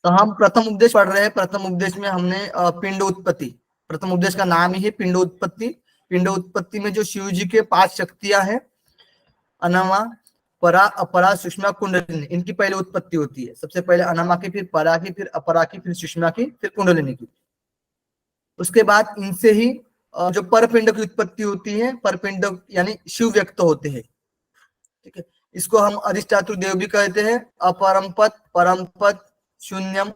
तो हम प्रथम उपदेश पढ़ रहे हैं। प्रथम उपदेश में हमने पिंड उत्पत्ति, प्रथम उपदेश का नाम ही है पिंड उत्पत्ति। पिंड उत्पत्ति में जो शिव जी के 5 शक्तियां हैं, अनमा, परा, अपरा, सुषमा, कुंडलिनी, इनकी पहले उत्पत्ति होती है। सबसे पहले अनमा की, फिर परा की, फिर अपरा की, फिर सुषमा की, फिर कुंडलिनी की। उसके बाद इनसे ही जो परपिंड की उत्पत्ति होती है, परपिंड यानी शिव व्यक्त होते हैं। ठीक है, इसको हम अधिष्ठातु देव भी कहते हैं। अपरमपद, परमपद, शून्यम,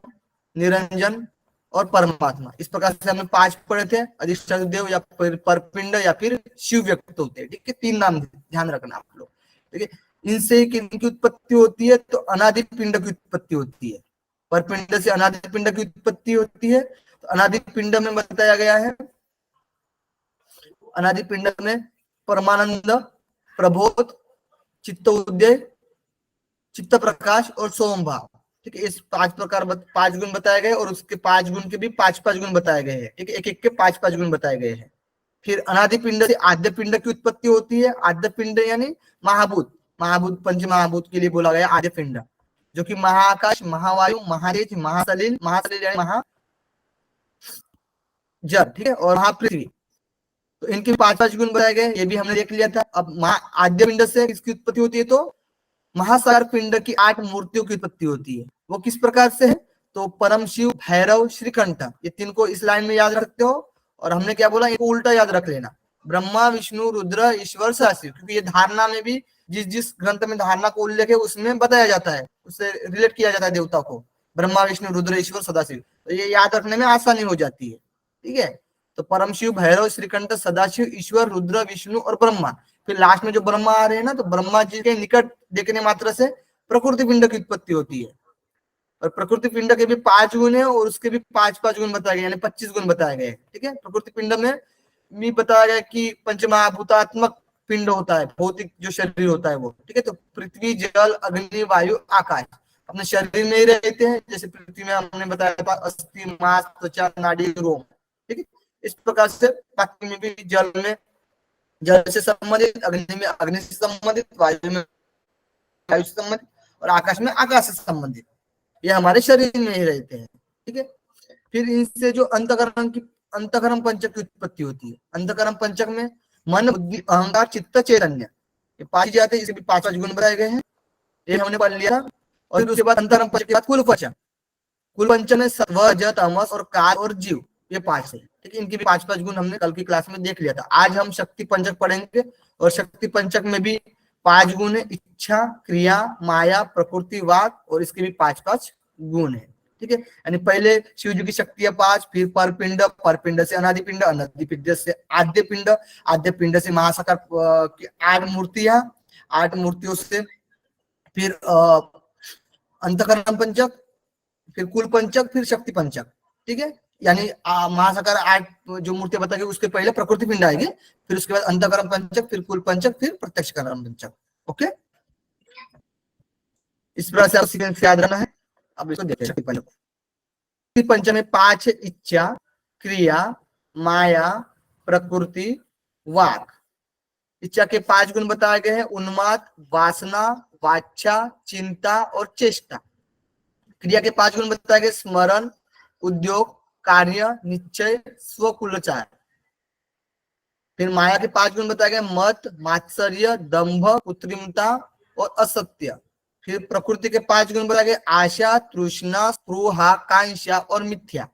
निरंजन और परमात्मा। इस प्रकार से हमने 5 पढ़े थे, अधिष्ठातु देव या फिर परपिंड या फिर शिव व्यक्त होते हैं। ठीक है, 3 नाम ध्यान रखना आप लोग। ठीक है, इनसे किनकी उत्पत्ति होती है? तो अनादि पिंड की उत्पत्ति होती है। परपिंड से अनादि पिंड की उत्पत्ति होती है। तो अनादि पिंड में बताया गया है, अनादि पिंड में परमानंद, प्रबोध, चित्त उदय, चित्त प्रकाश और सोम भाव। ठीक है, इस 5 प्रकार 5 गुण बताए गए, और उसके 5 गुण के भी 5-5 गुण बताए गए हैं। ठीक है, एक एक के 5-5 गुण बताए गए हैं। फिर अनादि पिंड से आद्य पिंड की उत्पत्ति होती है। आद्य पिंड यानी महाभूत, महाभूत पंच महाभूत के लिए बोला गया आद्य पिंड, जो कि महाआकाश, महावायु, महारेज, महासलिल, महासलिल यानी महा जल, ठीक है, और महापृथ्वी। तो इनके 5-5 गुण बताए गए, ये भी हमने देख लिया था। अब आद्य पिंड से किसकी उत्पत्ति होती है? तो महासागर पिंड की 8 मूर्तियों की उत्पत्ति होती है। वो किस प्रकार से है? तो परम शिव, भैरव, श्रीकंठ, ये 3 को इस लाइन में याद रखते हो। और हमने क्या बोला, इनको उल्टा याद रख लेना, ब्रह्मा, विष्णु, रुद्र, ईश्वर, सदाशिव, क्योंकि ये धारणा में भी जिस जिस ग्रंथ में धारणा को उल्लेख है उसमें बताया जाता है, उससे रिलेट किया जाता है देवता को, ब्रह्मा, विष्णु, रुद्र, ईश्वर, सदाशिव। तो ये याद रखने में आसानी हो जाती है। ठीक है, तो परम शिव, भैरव, श्रीकंठ, सदाशिव, ईश्वर, रुद्र, विष्णु और ब्रह्मा। फिर लास्ट में जो ब्रह्मा आ रहे हैं ना, तो ब्रह्मा जी के निकट देखने मात्र से प्रकृति पिंड की उत्पत्ति होती है। और प्रकृति पिंड के भी 5 गुण है, और उसके भी 5-5 गुण बताए गए, यानी 25 गुण बताए गए। ठीक है, प्रकृति पिंड में भी बताया गया कि पंचमहाभूतात्मक पिंड होता है, भौतिक जो शरीर होता है वो। ठीक है, तो पृथ्वी, जल, अग्नि, वायु, आकाश अपने शरीर में ही रहते हैं। जैसे पृथ्वी में हमने बताया था अस्थि, मांस, त्वचा, नाड़ी, रोम। ठीक है, इस प्रकार से बाकी में भी जल में जल से संबंधित, अग्नि में अग्नि से संबंधित, वायु में वायु से संबंधित, और आकाश में आकाश से संबंधित, ये हमारे शरीर में ही रहते हैं। ठीक है, फिर इनसे जो अंतकरण पंचक की उत्पत्ति होती है। अंतकरण पंचक में मन, बुद्धि, अहंकार, चित्त, चैतन्य, ये 5 चीजें आती है। इसे भी 5-5 गुण बताए गए हैं, ये हमने पढ़ लिया। और फिर उसके बाद अंतकरण पंचक के बाद कुल पंचक, कुल पंचक में सत्व, रज, तमस और काल और जीव, ये 5 है। ठीक है, इनकी भी 5-5 गुण हमने कल की क्लास में देख लिया था। आज हम शक्ति पंचक पढ़ेंगे, और शक्ति पंचक में भी 5 गुण है, इच्छा, क्रिया, माया, प्रकृति, वाक, और इसके भी 5-5 गुण है। ठीक है, यानी पहले शिव जी की शक्तियां 5, फिर परपिंड, परपिंड से अनादि पिंड, अनादि पिंड से आद्य पिंड, आद्य पिंड से महासागर की 8 मूर्तियां, 8 मूर्तियों से फिर अंतकरण पंचक, फिर कुल पंचक, फिर शक्ति पंचक। ठीक है, यानी महासागर 8 जो मूर्ति बताई गई, उसके पहले प्रकृति पिंड आएगी, फिर उसके बाद अंतकरण पंचक, फिर कुल पंचक, फिर प्रत्यक्षकरण पंचक। ओके, इस प्रकार से आप सीक्वेंस याद रखना है। अब इसको देखते हैं। शक्ति पंचक में 5 है, इच्छा, क्रिया, माया, प्रकृति, वाक। इच्छा के 5 गुण बताए गए हैं, उन्माद, वासना, वाच्छा, चिंता और चेष्टा। क्रिया के 5 गुण बताए गए, स्मरण, उद्योग, कार्य, निश्चय, स्वकुलचार। फिर माया के 5 गुण बताए गए, मत, मात्सर्य, दंभ, कृत्रिमता और असत्य। फिर प्रकृति के 5 गुण बताए गए, आशा, तृष्णा, स्पृहा, कांक्षा और मिथ्या।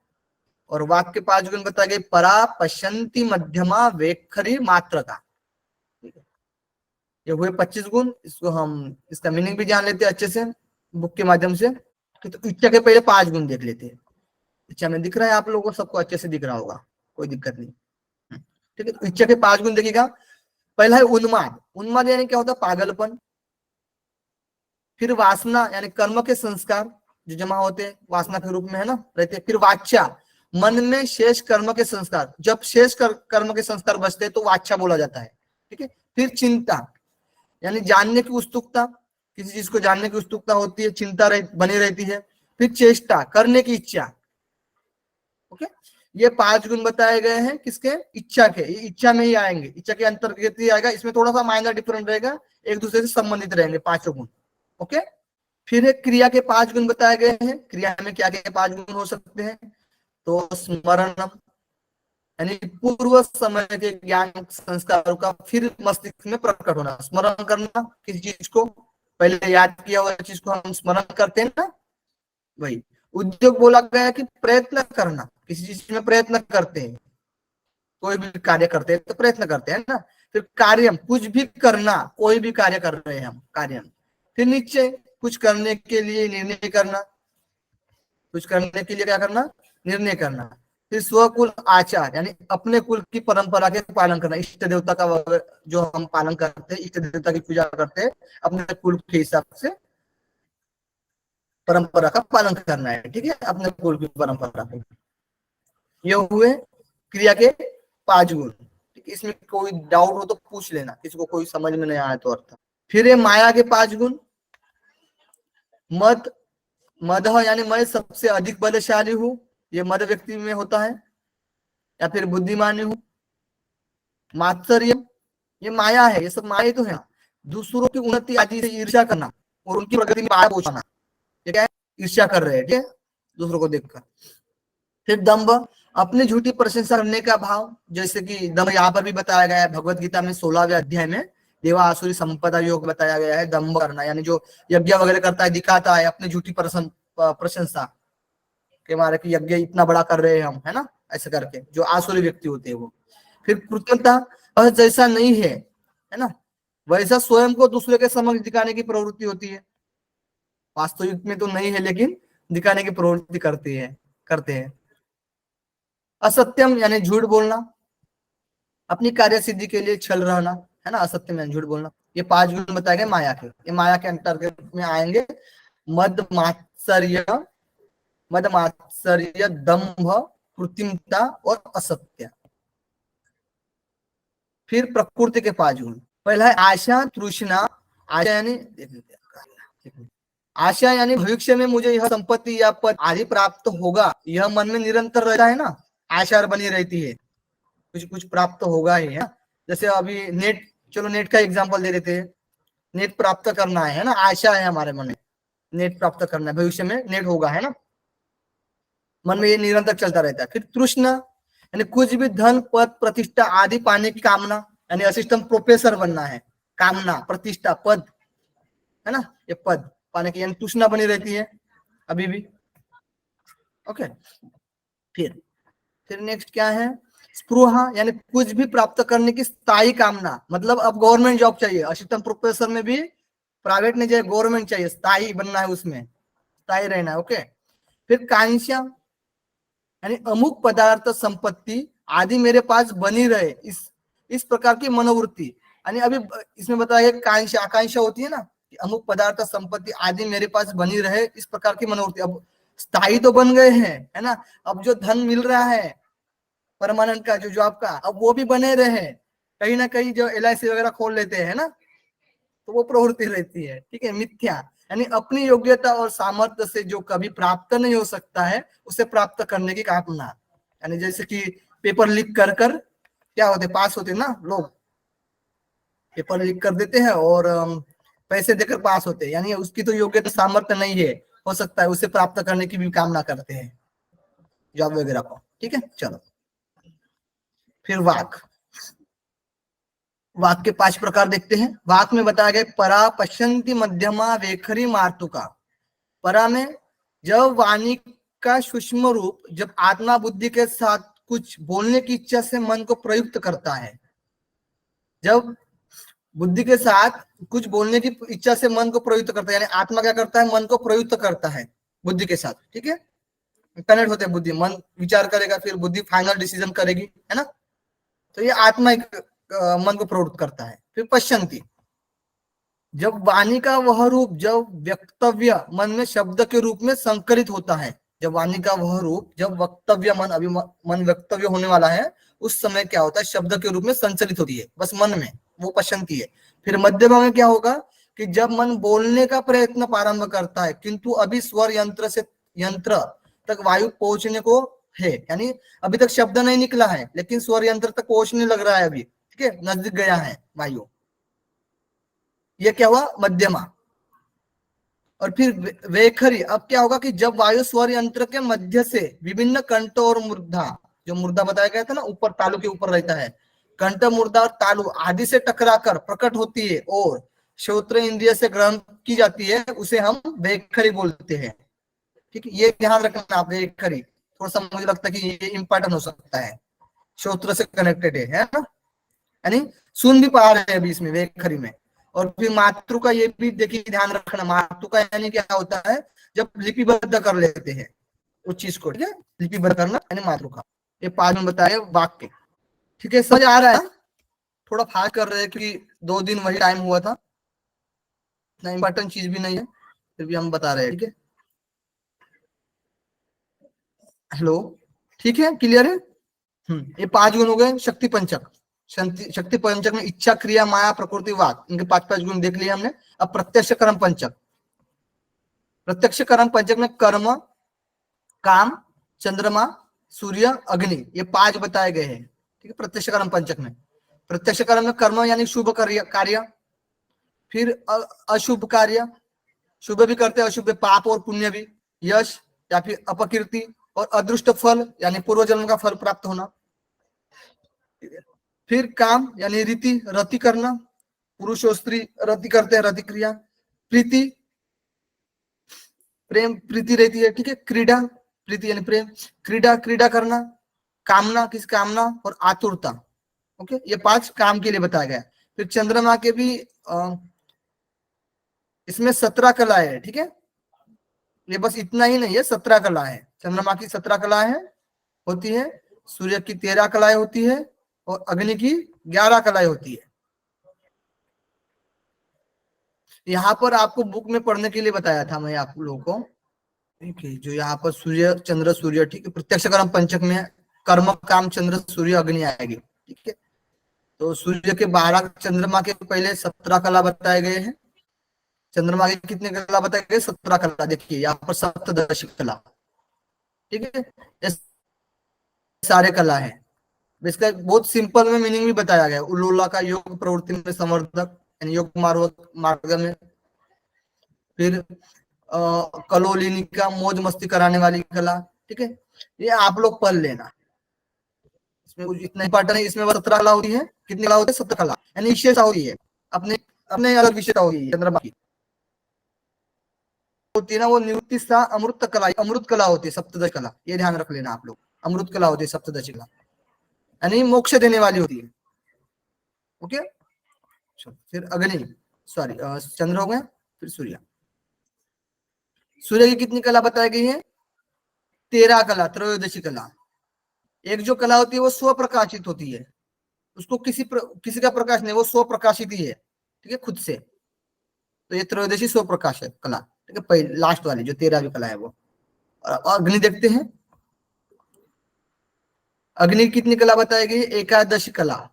और वाक के 5 गुण बताए गए, परा, पश्यंती, मध्यमा, वेखरी, मात्रका। ये हुए 25 गुण। इसको हम इसका मीनिंग भी जान लेते हैं अच्छे से बुक के माध्यम से। तो इच्छा के पहले 5 गुण देख लेते हैं। इच्छा में दिख रहा है आप लोगों को, सबको अच्छे से दिख रहा होगा, कोई दिक्कत नहीं। ठीक है, तो इच्छा के 5 गुण देखिएगा। पहला है उन्माद। उन्माद यानी क्या होता है? पागलपन। फिर वासना यानी कर्म के संस्कार जो जमा होते हैं वासना के रूप में, है ना, रहते हैं। फिर वाचा, मन में शेष कर्म के संस्कार, जब शेष कर्म के संस्कार बचते हैं तो वाचा बोला जाता है। ठीक है, फिर चिंता यानी जानने की उत्सुकता, किसी चीज को जानने की उत्सुकता होती है, चिंता बनी रहती है। फिर चेष्टा, करने की इच्छा। ओके, ये 5 गुण बताए गए हैं किसके? इच्छा के। ये इच्छा में ही आएंगे, इच्छा के अंतर्गत ही आएगा। इसमें थोड़ा सा माइनर डिफरेंट रहेगा, एक दूसरे से संबंधित रहेंगे 5 गुण। ओके, फिर एक क्रिया के 5 गुण बताए गए हैं। क्रिया में क्या क्या 5 गुण हो सकते हैं? तो स्मरणम, यानी पूर्व समय के ज्ञान संस्कारों का फिर मस्तिष्क में प्रकट होना। स्मरण करना किसी चीज को, पहले याद किया हुआ चीज को हम स्मरण करते हैं ना, वही। उद्योग बोला गया है कि प्रयत्न करना, किसी चीज में प्रयत्न करते हैं, कोई भी कार्य करते हैं तो प्रयत्न करते हैं ना। फिर कार्यम, कुछ भी करना, कोई भी कार्य कर रहे हैं हम, कार्यम। फिर नीचे, कुछ करने के लिए निर्णय करना, कुछ करने के लिए क्या करना? निर्णय करना। फिर स्वकुल आचार, यानी अपने कुल की परंपरा के पालन करना, इष्ट देवता का जो हम पालन करते हैं, इष्ट देवता की पूजा करते हैं, अपने कुल के हिसाब से परंपरा का पालन करना है, ठीक है, अपने कुल की परंपरा के। ये हुए क्रिया के 5 गुण। इसमें कोई डाउट हो तो पूछ लेना, किसी को कोई समझ में नहीं आया तो अर्थ। फिर ये माया के 5 गुण। मद, मद यानी मैं सबसे अधिक बलशाली हूं, ये मद व्यक्ति में होता है, या फिर बुद्धिमानी हूं। मात्सर्य, ये माया है, ये सब माया तो है। दूसरों की उन्नति आदि से ईर्ष्या करना और उनकी प्रगति में बाधा पहुंचाना, ये क्या है? ईर्ष्या कर रहे हैं, ठीक है, दूसरों को देखकर। फिर दंभ, अपनी झूठी प्रशंसा करने का भाव, जैसे कि दंभ यहाँ पर भी बताया गया है भगवत गीता में 16वें अध्याय में देवा आसुरी संपदा योग बताया गया है। दंभ करना यानी जो यज्ञ वगैरह करता है, दिखाता है अपनी झूठी प्रशंसा के मारे कि यज्ञ इतना बड़ा कर रहे हैं हम, है ना, ऐसे करके, जो आसुरी व्यक्ति होते हैं वो। फिर कृतज्ञता, वह जैसा नहीं है ना, वैसा स्वयं को दूसरे के समक्ष दिखाने की प्रवृत्ति होती है। वास्तविक में तो नहीं है लेकिन दिखाने की प्रवृत्ति करते हैं। असत्यम यानी झूठ बोलना, अपनी कार्य सिद्धि के लिए छल रहना, है ना, असत्यम यानी झूठ बोलना। ये 5 गुण बताए गए माया के, ये माया के अंतर्गत में आएंगे। मद मात्सर्य, मद मात्सर्य, दंभ, कृत्रिमता और असत्य। फिर प्रकृति के 5 गुण। पहला है आशा तृष्णा। आशा यानी, आशा यानी भविष्य में मुझे यह संपत्ति या पद आदि प्राप्त होगा, यह मन में निरंतर रहता है ना, आशा बनी रहती है, कुछ कुछ प्राप्त होगा ही, है ना। जैसे अभी नेट, चलो नेट का एग्जांपल दे देते हैं। नेट प्राप्त करना है ना, आशा है हमारे मन में, नेट प्राप्त करना है, भविष्य में नेट होगा, है ना, मन में ये निरंतर चलता रहता है। फिर तृष्णा यानी कुछ भी धन पद प्रतिष्ठा आदि पाने की कामना, यानी असिस्टेंट प्रोफेसर बनना है, कामना, प्रतिष्ठा, पद, है ना, ये पद पाने की यानी तृष्णा बनी रहती है अभी भी। ओके, फिर नेक्स्ट क्या है? स्पृहा यानी कुछ भी प्राप्त करने की स्थायी कामना, मतलब अब गवर्नमेंट जॉब चाहिए, असिस्टेंट प्रोफेसर में भी प्राइवेट नहीं चाहिए, गवर्नमेंट चाहिए, स्थायी बनना है, उसमें स्थायी रहना है। ओके, फिर कांक्षा यानी अमुक पदार्थ संपत्ति आदि मेरे पास बनी रहे, इस प्रकार की मनोवृत्ति। यानी अभी इसमें बताया गया कांक्षा, आकांक्षा होती है ना कि अमुक पदार्थ संपत्ति आदि मेरे पास बनी रहे, इस प्रकार की मनोवृत्ति। अब स्थायी तो बन गए हैं, है ना, अब जो धन मिल रहा है परमानेंट का, जो जॉब का, अब वो भी बने रहे, कहीं ना कहीं जो LIC वगैरह खोल लेते हैं ना, तो वो प्रवृत्ति रहती है, ठीक है। मिथ्या यानी अपनी योग्यता और सामर्थ्य से जो कभी प्राप्त नहीं हो सकता है, उसे प्राप्त करने की कामना। यानी जैसे कि पेपर लीक कर कर क्या होते, पास होते ना लोग, पेपर लीक कर देते हैं और पैसे देकर पास होते हैं, यानी उसकी तो योग्यता सामर्थ्य नहीं है, हो सकता है उसे प्राप्त करने की भी कामना करते हैं, जॉब वगैरह को, ठीक है। चलो, फिर वाक, वाक के 5 प्रकार देखते हैं। वाक में बताया गया परा पश्यंती मध्यमा वेखरी मार्तुका। परा में जब वाणी का सूक्ष्म रूप, जब आत्मा बुद्धि के साथ कुछ बोलने की इच्छा से मन को प्रयुक्त करता है, जब बुद्धि के साथ कुछ बोलने की इच्छा से मन को प्रयुक्त करता है, यानी आत्मा क्या करता है, मन को प्रयुक्त करता है बुद्धि के साथ, ठीक है, कनेक्ट होते हैं बुद्धि, मन विचार करेगा, फिर बुद्धि फाइनल डिसीजन करेगी, है ना, तो ये आत्मा एक मन को प्रवृत्त करता है। फिर पश्यंती, जब वाणी का वह रूप, जब वक्तव्य मन में शब्द के रूप में संकलित होता है, जब वाणी का वह रूप, जब वक्तव्य मन, अभी मन वक्तव्य होने वाला है, उस समय क्या होता है, शब्द के रूप में संचलित होती है बस मन में, वो पश्यंती है। फिर मध्यमा में क्या होगा कि जब मन बोलने का प्रयत्न प्रारंभ करता है, किंतु अभी स्वर यंत्र तक वायु पहुंचने को है, यानी अभी तक शब्द नहीं निकला है लेकिन स्वर यंत्र तक पहुंचने लग रहा है अभी, ठीक है, नजदीक गया है वायु, ये क्या हुआ, मध्यमा। और फिर वेखरी, अब क्या होगा कि जब वायु स्वर यंत्र के मध्य से विभिन्न कंठ और मूर्धा, जो मूर्धा बताया गया था ना, ऊपर तालु के ऊपर रहता है, कंठ, मूर्धा और तालु आदि से टकराकर प्रकट होती है और श्रोत्र इंद्रिय से ग्रहण की जाती है, उसे हम वेखरी बोलते हैं। ठीक है, ये ध्यान रखना आप, वेखरी थोड़ा सा मुझे लगता है कि ये इंपॉर्टेंट हो सकता है, श्रोत्र से कनेक्टेड है ना, यानी सुन भी पा रहे हैं अभी इसमें वेखरी में। और फिर मातृ का ये भी देखिए ध्यान रखना, मातृ का यानी क्या होता है, जब लिपिबद्ध कर लेते हैं उस चीज को, ठीक है, लिपिबद्ध करना यानी मातृ का। ये 5 में बताया वाक्य, ठीक है, समझ आ रहा है? थोड़ा फास्ट कर रहे हैं क्योंकि 2 दिन वही टाइम हुआ था, इतना इंपॉर्टेंट चीज भी नहीं है, फिर भी हम बता रहे हैं, ठीक है। हेलो, ठीक है, क्लियर है? ये 5 गुण हो गए शक्ति पंचक। शक्ति पंचक में इच्छा, क्रिया, माया, प्रकृति, वाक, इनके 5 गुण देख लिए हमने। अब प्रत्यक्ष कर्म पंचक, प्रत्यक्ष कर्म पंचक में कर्म, काम, चंद्रमा, सूर्य, अग्नि, ये 5 बताए गए हैं, ठीक है, प्रत्यक्ष कर्म पंचक में। प्रत्यक्ष कर्म में कर्म यानी शुभ कार्य, फिर अशुभ कार्य, शुभ भी करते हैं, अशुभ पाप और पुण्य भी, यश या फिर अपकीर्ति, और अदृष्ट फल यानी पूर्व जन्म का फल प्राप्त होना। फिर काम यानी रीति, रति करना, पुरुष और स्त्री रति करते हैं, रति क्रिया। प्रीति, प्रेम, प्रीति रहती है, ठीक है। क्रीड़ा, प्रीति यानी प्रेम, क्रीड़ा, क्रीड़ा करना। कामना, किस कामना, और आतुरता, ओके, ये 5 काम के लिए बताया गया। फिर चंद्रमा के भी इसमें 17 कलाएं है, ठीक है, ये बस इतना ही नहीं है, 17 कला है, चंद्रमा की 17 कलाएं है होती है, सूर्य की 13 कलाएं होती है, और अग्नि की 11 कलाएं होती है। यहाँ पर आपको बुक में पढ़ने के लिए बताया था मैं आप लोगों को, ठीक है, जो यहाँ पर सूर्य, चंद्र, सूर्य, ठीक है, प्रत्यक्ष कर्म पंचक में कर्म, काम, चंद्र, सूर्य, अग्नि आएगी, ठीक है। तो सूर्य के 12, चंद्रमा के पहले 17 कला बताए गए हैं, चंद्रमा के कितने कला बताए गए, 17 कला। देखिए यहाँ पर सप्तदशी कला, ठीक है, ये सारे कला है। इसका बहुत सिंपल में मीनिंग भी बताया गया, उल्लोला का योग प्रवृत्ति में संवर्धक यानी योग मार्ग में। फिर कलोलिनी का मौज मस्ती कराने वाली कला, ठीक है, ये आप लोग पढ़ लेना, इसमें कुछ इतना इंपॉर्टेंट है। इसमें 17 कला होती है, कितनी कला होती है, 17 कला, यानी विशेषता होती है, अपने अपने अलग विशेषता होगी चंद्रमा की होती है ना, वो निवृत्ति सा अमृत कला, अमृत कला होती है, सप्तदश कला, ये ध्यान रख लेना आप लोग, अमृत कला होती है सप्तदशी कला, यानी मोक्ष देने वाली होती है, ओके। फिर अग्नि, सॉरी चंद्र हो गया, फिर सूर्य। सूर्य की कितनी कला बताई गई है, 13 कला, त्रयोदशी कला। एक जो कला होती है वो स्वप्रकाशित होती है, उसको किसी का प्रकाश नहीं, वो स्वप्रकाशित ही है, ठीक है, खुद से। तो ये त्रयोदशी स्वप्रकाशित कला, ठीक है, पहले लास्ट वाली जो 13वीं कला है वो। और अग्नि देखते हैं, अग्नि की कितनी कला बताई गई, एकादश कला,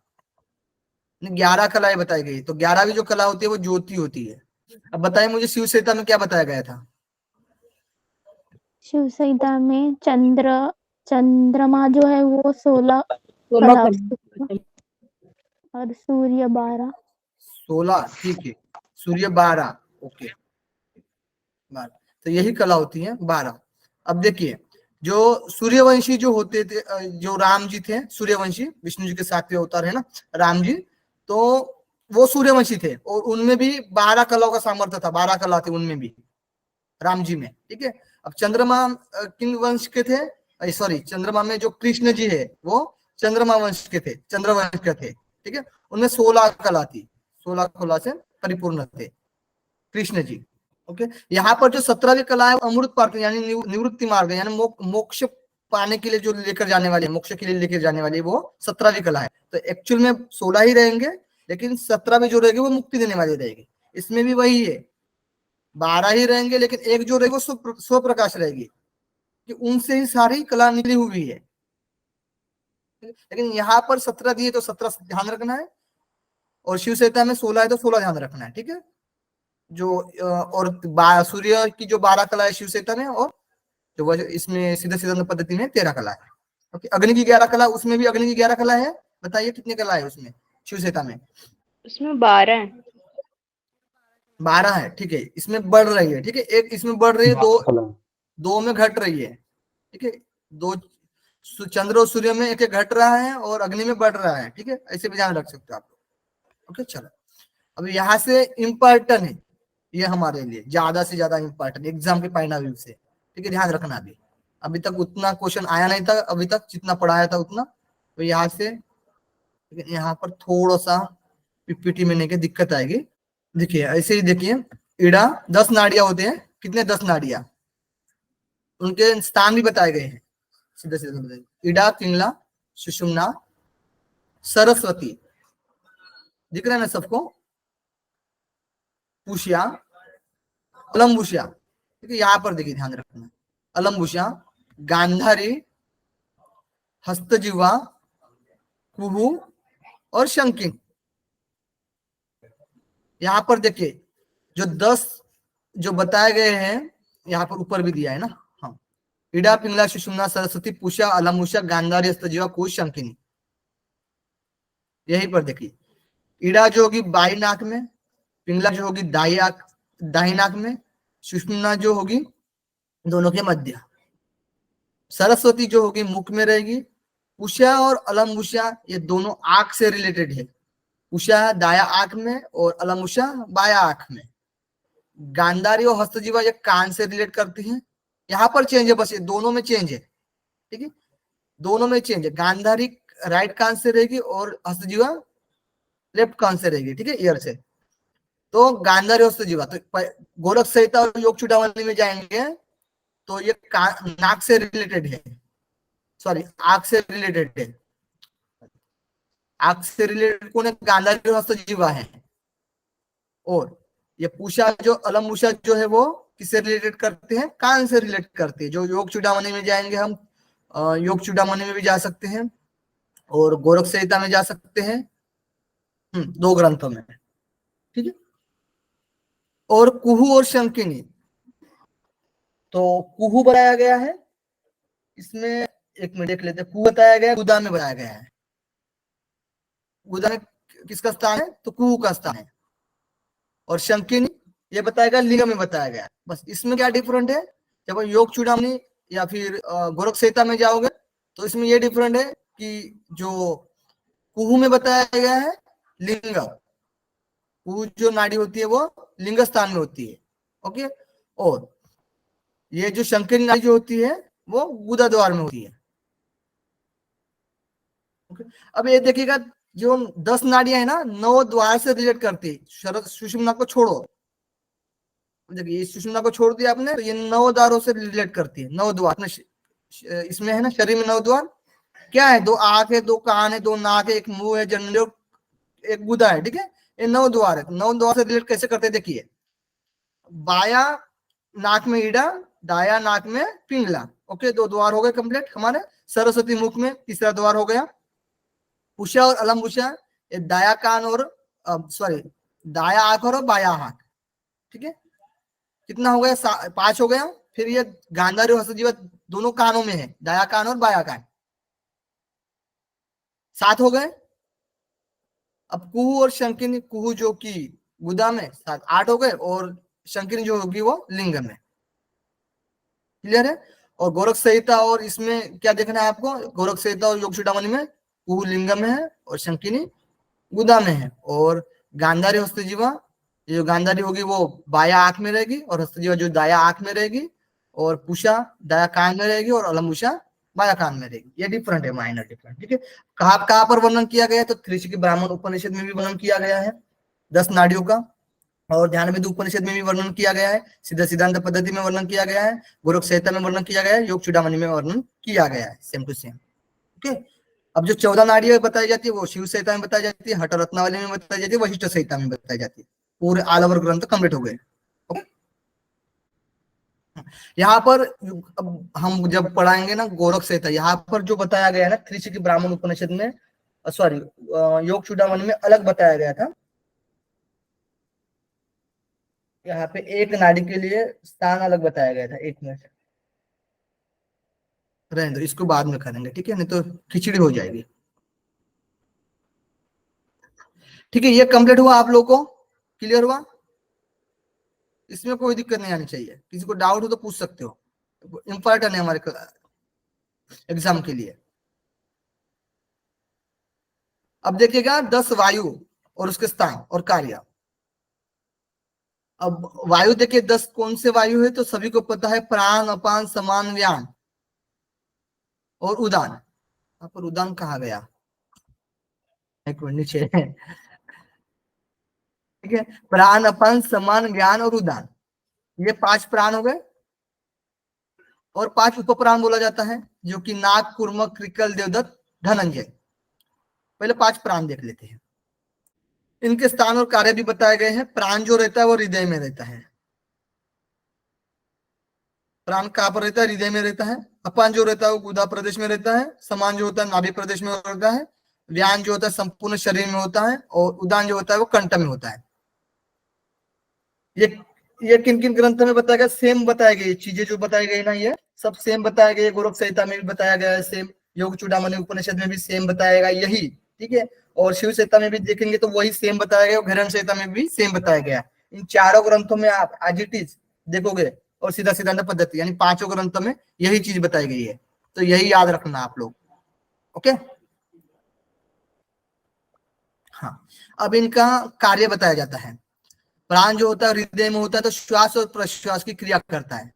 11 कलाएं बताई गई। तो 11वीं जो कला होती है वो ज्योति होती है। अब बताइए मुझे शिव संहिता में क्या बताया गया था, शिव संहिता में चंद्रमा जो है वो 16 16 कला और सूर्य 12। 16, ठीक है, सूर्य 12, ओके, 12, तो यही कला होती है 12। अब देखिए जो सूर्यवंशी जो होते थे, जो राम जी थे सूर्यवंशी, विष्णु जी के 7वें अवतार है ना राम जी, तो वो सूर्यवंशी थे और उनमें भी 12 कलाओं का सामर्थ्य था, 12 कला थे उनमें भी, राम जी में, ठीक है। अब चंद्रमा किन वंश के थे, सॉरी, चंद्रमा में जो कृष्ण जी है वो चंद्रमा वंश के थे, चंद्रवंश के थे, ठीक है। उनमें 16 कला थी, 16 कला से परिपूर्ण थे कृष्ण जी, ओके। यहाँ पर जो 17वीं कला है अमृत पार्थ यानी निवृत्ति मार्ग यानी मोक्ष पाने के लिए जो लेकर जाने वाले, मोक्ष के लिए लेकर जाने वाली, वो 17वीं कला है। तो एक्चुअल में 16 ही रहेंगे, लेकिन 17वीं जो रहेगी वो मुक्ति देने वाली रहेगी। इसमें भी वही है, 12 ही रहेंगे, लेकिन एक जो रहेगी वो स्व प्रकाश रहेगी, कि उनसे ही सारी कला निकली हुई है। लेकिन यहाँ पर 17 दिए तो 17 ध्यान रखना है, और शिव संहिता में 16 है तो 16 ध्यान रखना है, ठीक है। जो और सूर्य की जो 12 कला है शिव संहिता में, और जो इसमें सीधे सिद्धांत पद्धति में 13 कला है, ओके। अग्नि की 11 कला, उसमें भी अग्नि की 11 कला है, बताइए कितनी कला है उसमें शिव संहिता में, उसमें 12 है। 12 है, ठीक है, इसमें बढ़ रही है, ठीक है, एक इसमें बढ़ रही है, दो 12 दो में घट रही है, ठीक है, दो चंद्र और सूर्य में एक एक घट रहा है और अग्नि में बढ़ रहा है, ठीक है, ऐसे भी ध्यान रख सकते हो आप लोग। ओके चलो, अब यहाँ से इम्पोर्टेंट है ये हमारे लिए, ज्यादा से ज्यादा इम्पोर्टेंट एग्जाम के पॉइंट ऑफ व्यू से, ठीक है, ध्यान रखना। अभी अभी तक उतना क्वेश्चन आया नहीं था, अभी तक जितना पढ़ाया था उतना, तो यहाँ से यहाँ पर थोड़ा सा पीपीटी में नहीं के दिक्कत आएगी। देखिए ऐसे ही देखिए, इड़ा 10 नाड़ियां होते हैं, कितने 10 नाड़ियां, उनके स्थान भी बताए गए हैं, सीधे सीधे बताइए, इड़ा, पिंगला, सुषुम्ना, सरस्वती, दिख रहा है ना सबको, पुष्या, अलम्बुष्या, ठीक है, यहाँ पर देखिए ध्यान रखना, अलम्बुष्या, गांधारी, हस्तजिह्वा, कुहू और शंकिन। यहाँ पर देखिए जो 10 जो बताए गए हैं, यहाँ पर ऊपर भी दिया है ना, हाँ, इड़ा, पिंगला, सुषुम्ना, सरस्वती, पुष्या, अलम्बुष्या, गांधारी, हस्तजिह्वा, कुहू, शंकिनी। यही पर देखिए, इड़ा जो होगी बाई नाक में, पिंगला जो होगी दाई नाक में, सुषुम्ना जो होगी दोनों के मध्य, सरस्वती जो होगी मुख में रहेगी, पुष्या और अलम्बुष्या ये दोनों आंख से रिलेटेड है, पुष्या दाया आंख में और अलम्बुष्या बाया आंख में, गांधारी और हस्तजिह्वा ये कान से रिलेट करती हैं। यहाँ पर चेंज है, बस ये दोनों में चेंज है, ठीक है, दोनों में चेंज है, गांधारी राइट कान से रहेगी और हस्तजिह्वा लेफ्ट कान से रहेगी, ठीक है, ईयर से। तो गांधारी और हस्तजिह्वा, तो गोरख संहिता और योग चूड़ामणि में जाएंगे तो ये नाक से रिलेटेड है, सॉरी आंख से रिलेटेड है, आंख से रिलेटेड कौन है, गांधारी और हस्तजिह्वा है। और ये पूषा जो अलम्बुषा जो है वो किससे रिलेटेड करते हैं, कान से रिलेट करते हैं। जो योग चूड़ामणि में जाएंगे हम, योग चूड़ामणि में भी जा सकते हैं और गोरख संहिता में जा सकते हैं, दो ग्रंथों में, ठीक है। और कुहू और शंकिनी, तो कुहू बनाया गया है इसमें, एक मिनट देख लेते हैं, कुहू बताया गया है, गुदा में बनाया गया है, गुदा में किसका स्थान है, तो कुहू का स्थान है। और शंकिनी ये बताया गया लिंग में बताया गया है। बस इसमें क्या डिफरेंट है, जब योग चूड़ामणि या फिर गोरख संहिता में जाओगे तो इसमें ये डिफरेंट है कि जो कुहू में बताया गया है लिंग, कुहू जो नाड़ी होती है वो लिंग स्थान में होती है, ओके। और ये जो शंकिनी नाड़ी जो होती है वो गुदा द्वार में होती है, ओके। अब ये देखिएगा जो 10 नाड़ियां है ना, 9 द्वार से रिलेट करती है, सुषुम्ना को छोड़ो, देखिए सुषुम्ना को छोड़ दिया आपने, तो ये 9 द्वारों से रिलेट करती है, 9 द्वार इसमें है ना, शरीर में 9 द्वार क्या है, 2 आंख है, 2 कान है, 2 नाक है, एक मुंह है, जननेंद्रिय, एक गुदा है, ठीक है, ये 9 द्वार है। 9 द्वार से रिलेट कैसे करते हैं, देखिए बाया नाक में ईड़ा, दाया नाक में पिंगला, ओके, 2 द्वार हो गए कंप्लीट हमारे। सरस्वती मुख में तीसरा द्वार हो गया। पुष्या और अलम्बुष्या ये दाया कान और सॉरी दाया आंख और बाया आंख, ठीक है, कितना हो गया, 5 हो गया। फिर ये गांधारी और हस्तजिह्वा दोनों कानों में है, दाया कान और बाया कान, 7 हो गए। अब कुहू और शंकिनी, कुहू जो कि गुदा में 7, 8 हो गए, और शंकिनी जो होगी वो लिंग में, क्लियर है। और गोरख संहिता और इसमें क्या देखना है आपको, गोरख संहिता और योग चूड़ामणि में कुहू लिंग में है और शंकिनी गुदा में है। और गांधारी हस्तजिह्वा, जो गांधारी होगी वो बाया आंख में रहेगी और हस्तजिह्वा जो दाया आंख में रहेगी, और पुषा दाया कान में रहेगी और अलम्बुषा बाया कान में रहेगी। ये डिफरेंट है, माइनर डिफरेंट, ठीक है। कहाँ पर वर्णन किया गया है, तो त्रिशिकी ब्राह्मण उपनिषद में भी वर्णन किया गया है 10 नाड़ियों का, और ध्यान विधि उपनिषद में भी वर्णन किया गया है, सिद्ध सिद्धांत पद्धति में वर्णन किया गया है, गोरख संहिता में वर्णन किया गया है, योग चूड़ामणि में वर्णन किया गया है, सेम टू सेम, ओके। अब जो 14 नाड़ियां बताई जाती है वो शिव संहिता में बताई जाती है, हठ रत्नावली में बताई जाती है, वशिष्ठ संहिता में बताई जाती है। पूरे ऑल ओवर ग्रंथ कंप्लीट हो गए, ओके। यहाँ पर अब हम जब पढ़ाएंगे ना गोरख संहिता, यहाँ पर जो बताया गया है ना त्रिशिकी ब्राह्मण उपनिषद में, सॉरी योग चूड़ामणि में अलग बताया गया था। यहाँ पे एक नाड़ी के लिए स्थान अलग बताया गया था। एक मिनट रहने दो, इसको बाद में करेंगे, ठीक है, नहीं तो खिचड़ी हो जाएगी, ठीक है। ये कंप्लीट हुआ, आप लोगों को क्लियर हुआ। इसमें कोई दिक्कत नहीं आनी चाहिए। किसी को डाउट हो तो पूछ सकते हो, इंपॉर्टेंट है हमारे एग्जाम के लिए। अब देखिएगा 10 वायु और उसके स्थान और कार्य। अब वायु देखिए 10 कौन से वायु है, तो सभी को पता है, प्राण, अपान, समान, व्यान और उदान। यहाँ पर उदान कहा गया, एक मिनट नीचे ठीक है, प्राण, अपान, समान, ज्ञान और उदान, ये 5 प्राण हो गए। और 5 उपप्राण बोला जाता है, जो कि नाग, कुर्मक, कृकल, देवदत्त, धनंजय। पहले 5 प्राण देख लेते हैं। इनके स्थान और कार्य भी बताए गए हैं। प्राण जो रहता है वो हृदय में रहता है। प्राण कहाँ पर रहता है? हृदय में रहता है। अपान जो रहता है वो गुदा प्रदेश में रहता है। समान जो होता है नाभि प्रदेश में रहता है। व्यान जो होता है संपूर्ण शरीर में होता है। और उदान जो होता है वो कंठ में होता है। ये किन किन ग्रंथों में बताया गया? सेम बताया गया, चीजें जो बताई गई ना ये सब सेम बताया गया। गोरख संहिता में भी बताया गया है सेम, योग चूड़ामणि उपनिषद में भी सेम बताया गया यही, ठीक है। और शिव संहिता में भी देखेंगे तो वही सेम बताया गया, घरण संहिता में भी सेम बताया गया। इन चारों ग्रंथों में आप एज इट इज देखोगे, और सीधा सिद्धांत पद्धति यानी 5 ग्रंथों में यही चीज बताई गई है। तो यही याद रखना आप लोग, ओके। हाँ, अब इनका कार्य बताया जाता है। प्राण जो होता है हृदय में होता है, तो श्वास और प्रश्वास की क्रिया करता है,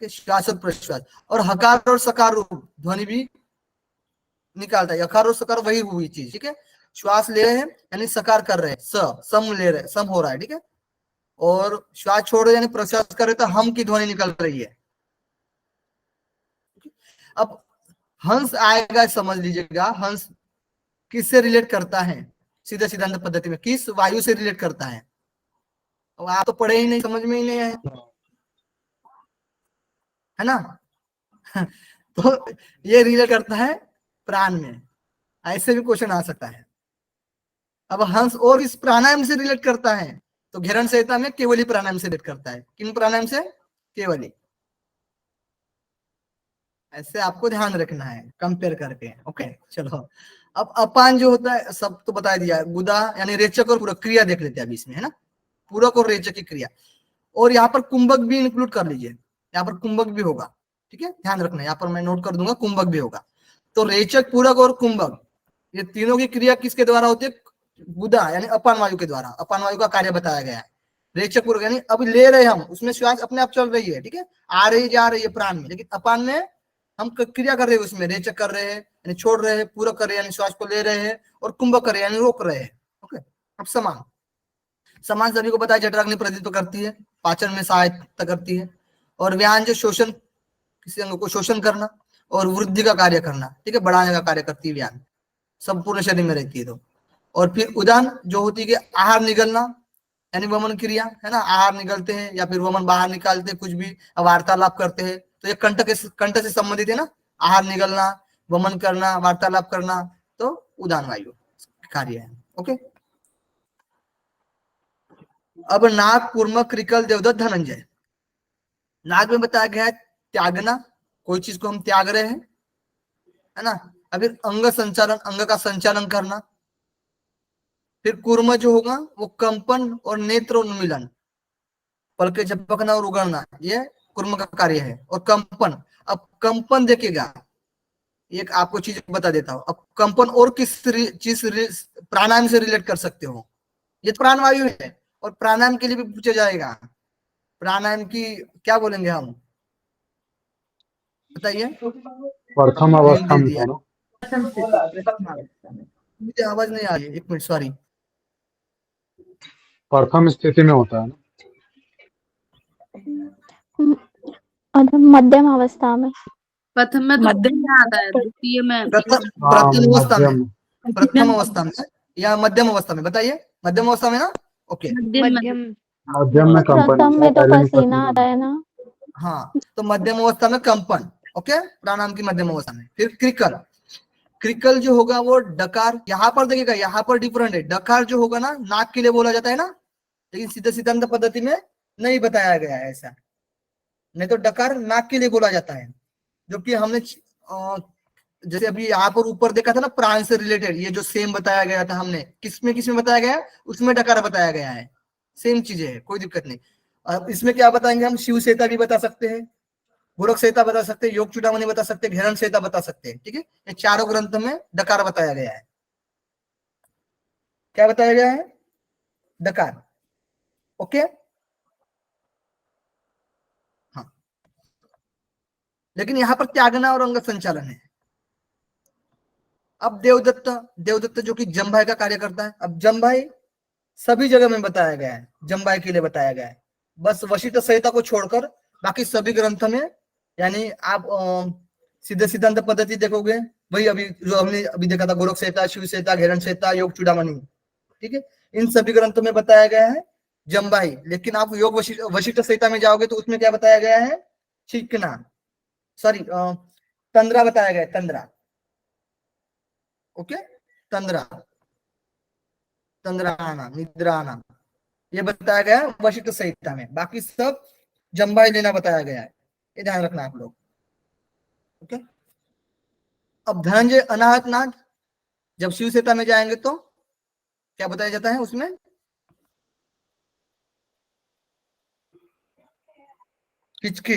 श्वास और प्रश्वास। और हकार और सकार रूप ध्वनि भी निकालता है। यकार और सकार वही हुई चीज, ठीक है। श्वास ले रहे हैं यानी सकार कर रहे हैं, सम ले रहे, सम हो रहा है, ठीक है। और श्वास छोड़ रहे यानी प्रश्वास कर रहे, तो हम की ध्वनि निकल रही है। अब हंस आएगा, समझ लीजिएगा, हंस किससे रिलेट करता है? सीधा सिद्धांत पद्धति में किस वायु से रिलेट करता है? अब आप तो पढ़े ही नहीं, समझ में ही नहीं आए, है ना तो ये रिलेट करता है प्राण में। ऐसे भी क्वेश्चन आ सकता है। अब हंस और इस प्राणायाम से रिलेट करता है, तो घेरण संहिता में केवली प्राणायाम से रिलेट करता है। किन प्राणायाम से? केवली। ऐसे आपको ध्यान रखना है कंपेयर करके, ओके। चलो, अब अपान जो होता है सब तो बता दिया। गुदा यानी रेचक और पूरक, क्रिया देख लेते हैं अभी इसमें, है ना। पूरक और रेचक की क्रिया। और यहाँ पर कुंभक भी इंक्लूड कर लीजिए, यहाँ पर कुंभक भी होगा, ठीक है। ध्यान रखना, यहाँ पर मैं नोट कर दूंगा, कुंभक भी होगा। तो रेचक, पूरक और कुंभक, ये तीनों की क्रिया किसके द्वारा होती है? गुदा यानी अपान वायु के द्वारा। अपान वायु का कार्य बताया गया है। रेचक, पूरक यानी अब ले रहे हम, उसमें श्वास अपने आप चल रही है, ठीक है, आ रही जा रही है प्राण में, लेकिन अपान में हम क्रिया कर रहे हैं, उसमें रेचक कर रहे हैं यानी छोड़ रहे हैं, पूरक कर रहे हैं यानी श्वास को ले रहे हैं, और कुंभक कर रहे हैं यानी रोक रहे हैं, ओके। अब समान, समान सभी को पता है जठराग्नि प्रतित्व करती है, पाचन में सहायता करती है। और व्यान जो शोषण, किसी अंग को शोषण करना और वृद्धि का कार्य करना, ठीक है, बढ़ाने का कार्य करती है व्यान, संपूर्ण शरीर में रहती है। तो और फिर उदान जो होती है कि आहार निगलना यानी वमन क्रिया, है ना। आहार निकलते हैं या फिर वमन बाहर निकालते हैं, कुछ भी वार्तालाप करते हैं, तो ये कंठ से संबंधित है ना। आहार निगलना, वमन करना, वार्तालाप करना, तो उदान वायु कार्य है, ओके। अब नाग, कुर्मक, कृकल, देवदत्त, धनंजय। नाग में बताया गया है त्यागना, कोई चीज को हम त्याग रहे हैं, है ना। अभी अंग संचालन, अंग का संचालन करना। फिर कुर्म जो होगा वो कंपन और नेत्र उन्मीलन, पलके झपकना और उगड़ना, ये कुर्म का कार्य है। और कंपन, अब कंपन देखिएगा, एक आपको चीज बता देता हूं। अब कंपन और किस चीज प्राणायाम से रिलेट कर सकते हो? ये प्राणवायु है, और प्राणायाम के लिए भी पूछा जाएगा। प्राणायाम की क्या बोलेंगे हम, बताइए। प्रथम अवस्था में था ना? मुझे आवाज नहीं आ रही है, एक मिनट, सॉरी। प्रथम स्थिति में होता है ना? मध्यम अवस्था में। प्रथम में मध्यम में आता है, द्वितीय में, प्रथम अवस्था में, प्रथम अवस्था में या मध्यम अवस्था में, बताइए। मध्यम अवस्था में ना, ओके। मध्यम मध्यम में कंपन प्रथम में तो पसीना आता है ना। हाँ, तो मध्यम अवस्था में कंपन, ओके, प्राणायाम की मध्यम अवस्था में। फिर क्रिकल, क्रिकल जो होगा वो डकार, यहाँ पर देखिएगा, यहाँ पर डिफरेंट है। डकार जो होगा ना नाक के लिए बोला जाता है ना, लेकिन सीधे सिद्धांत पद्धति में नहीं बताया गया है ऐसा। नहीं तो डकार नाक के लिए बोला जाता है, जो कि हमने जैसे अभी यहाँ पर ऊपर देखा था ना, प्राण से रिलेटेड, ये जो सेम बताया गया था हमने, किसमें किसमें बताया गया है, उसमें डकार बताया गया है। सेम चीजें है, कोई दिक्कत नहीं। अब इसमें क्या बताएंगे हम, शिव सेता भी बता सकते हैं, गोरख सेता बता सकते हैं, योग चूड़ामणि बता सकते हैं, घेरन सेता बता सकते हैं। ठीक है, ये चारों ग्रंथ में डकार बताया गया है। क्या बताया गया है? डकार। ओके, हाँ, लेकिन यहां पर त्यागना और अंग संचालन है। अब देवदत्त, देवदत्त जो कि जमभाई का कार्य करता है। अब जमभाई सभी जगह में बताया गया है, जमभाई के लिए बताया गया है, बस वशिष्ठ संहिता को छोड़कर बाकी सभी ग्रंथ में, यानी आप सीधे सिद्धांत पद्धति देखोगे, वही अभी जो हमने अभी देखा था, गोरख संहिता, शिव संहिता, घेरन संहिता, योग चूड़ामणि, ठीक है, इन सभी ग्रंथों में बताया गया है जमभाई। लेकिन आप योग वशिष्ठ संहिता में जाओगे तो उसमें क्या बताया गया है? चिकना, सॉरी, तंद्रा बताया गया है, तंद्रा। ओके, तंद्रा, तंद्राना, निद्राना, ये बताया गया है वशिष्ठ संहिता में। बाकी सब जमभाई लेना बताया गया है, ये ध्यान रखना आप लोग। ओके, अब धनंजय अनाहत नाद, जब शिव संहिता में जाएंगे तो क्या बताया जाता है उसमें? हिचकी,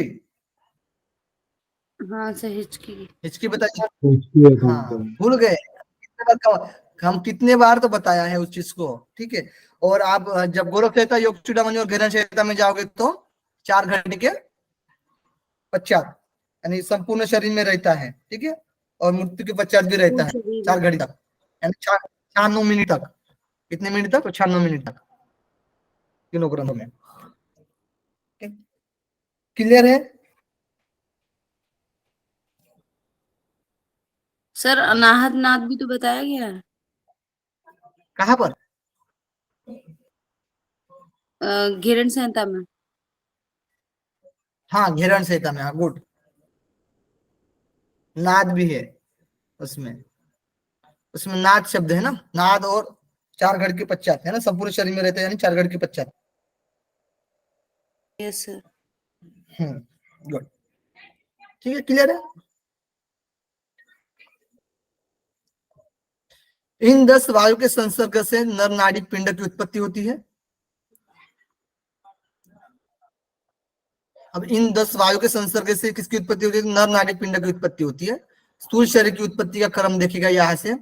हाँ सर, हिचकी। हिचकी बताया। हिचकी है हाँ, तो भूल गए, हम कितने बार तो बताया है उस चीज को। ठीक है, और आप जब गोरख संहिता, योग चूड़ामणि और घेरन संहिता में जाओगे तो 4 घंटे के पश्चात, यानी संपूर्ण शरीर में रहता है। ठीक है, और मृत्यु के पश्चात भी रहता है शरीर 4 में। घंटे तक, यानी 96 मिनट तक। कितने मिनट तक? 96 मिनट तक, तीनों ग्रंथों में। क्लियर है? सर अनाहत नाद भी तो बताया गया है। कहाँ पर? घेरन संहिता में। हाँ, घेरन संहिता में, हाँ, गुड। नाद भी है उसमें, उसमें नाद शब्द है ना, नाद, और 4 घड़ी के पश्चात है ना, संपूर्ण शरीर में रहता है, यानी 4 घड़ी के पश्चात। Yes sir. गुड, ठीक है, क्लियर है। इन 10 वायु के संसर्ग से नर नाड़ी पिंड की उत्पत्ति होती है। अब इन 10 वायु के संसर्ग से किसकी उत्पत्ति होती है? नर नाड़ी पिंड की उत्पत्ति होती है। स्थूल शरीर की उत्पत्ति का क्रम देखिएगा यहाँ से,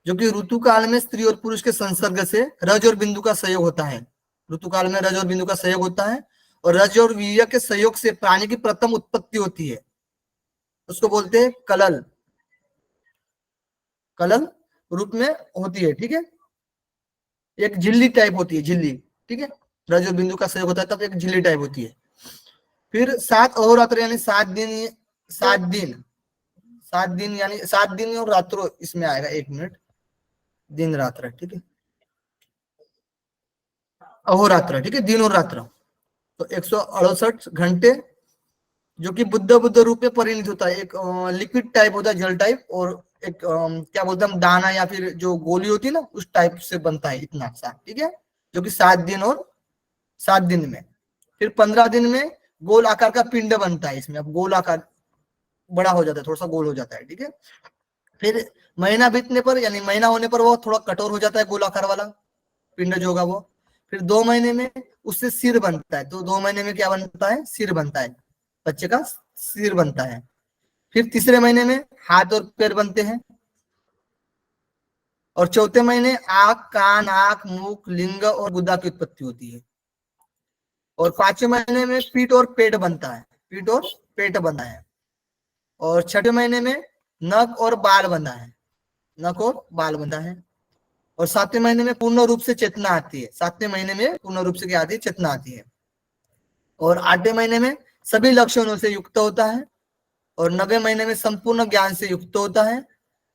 जो कि ऋतु काल में स्त्री और पुरुष के संसर्ग से रज और बिंदु का सहयोग होता है। ऋतु काल में रज और बिंदु का सहयोग होता है, और रज और वीर्य के सहयोग से प्राणी की प्रथम उत्पत्ति होती है, उसको बोलते हैं कलल, कलल रूप में होती है। ठीक है, एक झिल्ली टाइप होती है, झिल्ली। ठीक है, रज और बिंदु का सहयोग होता है तब एक झिल्ली टाइप होती है। फिर 7 अहोरात्र, यानी 7 दिन, 7 दिन, 7 दिन, यानी 7 दिन और रात्रों इसमें आएगा। 1 मिनट, दिन रात्र, ठीक है, अहोरात्र, ठीक है, दिन और रात्र, तो 168 घंटे, जो कि बुद्ध बुद्ध रूप में परिणित होता है। एक लिक्विड टाइप होता है, जल टाइप, और एक क्या बोलते हैं हम, दाना या फिर जो गोली होती है ना, उस टाइप से बनता है इतना सा। ठीक है, जो कि 7 दिन और 7 दिन में। फिर 15 दिन में गोल आकार का पिंड बनता है इसमें। अब गोल आकार बड़ा हो जाता है, थोड़ा सा गोल हो जाता है। ठीक है, फिर महीना बीतने पर, यानी महीना होने पर वो थोड़ा कठोर हो जाता है, गोलाकार वाला पिंड जो होगा वो। फिर 2 महीने में उससे सिर बनता है, तो 2 महीने में क्या बनता है? सिर बनता है, बच्चे का सिर बनता है। फिर तीसरे महीने में हाथ और पैर बनते हैं, और चौथे महीने आंख, कान, आंख, मुख, लिंग और गुदा की उत्पत्ति होती है। और 5वें महीने में पीठ और पेट बनता है, पीठ और पेट बना है। और 6ठे महीने में नख और बाल बंधा है, नख और बाल बंधा है। और 7वें महीने में पूर्ण रूप से चेतना आती है, 7वें महीने में पूर्ण रूप से क्या आती है? चेतना आती है। और 8वें महीने में सभी लक्षणों से युक्त होता है। और 9वें महीने में संपूर्ण ज्ञान से युक्त होता है।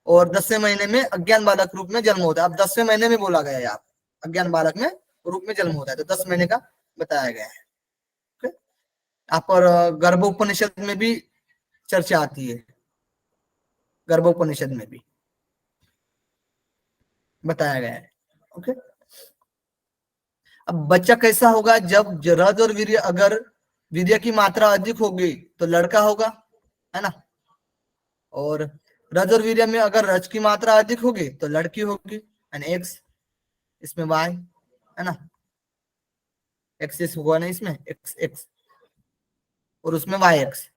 और 10वें महीने में अज्ञान बालक रूप में जन्म होता है। अब 10वें महीने में बोला गया है, आप अज्ञान बालक में रूप में जन्म होता है, तो 10 महीने का बताया गया है। यहाँ पर गर्भोपनिषद में भी चर्चा आती है, गर्भोपनिषद में भी बताया गया है। ओके, अब बच्चा कैसा होगा? जब रज और वीर्य, अगर वीर्य की मात्रा अधिक होगी तो लड़का होगा, है ना, और रज और वीर्य में अगर रज की मात्रा अधिक होगी तो लड़की होगी, यानी एक्स, इसमें वाई, है ना। एक्स होगा ना इसमें, एक्स एक्स, और उसमें वाई एक्स।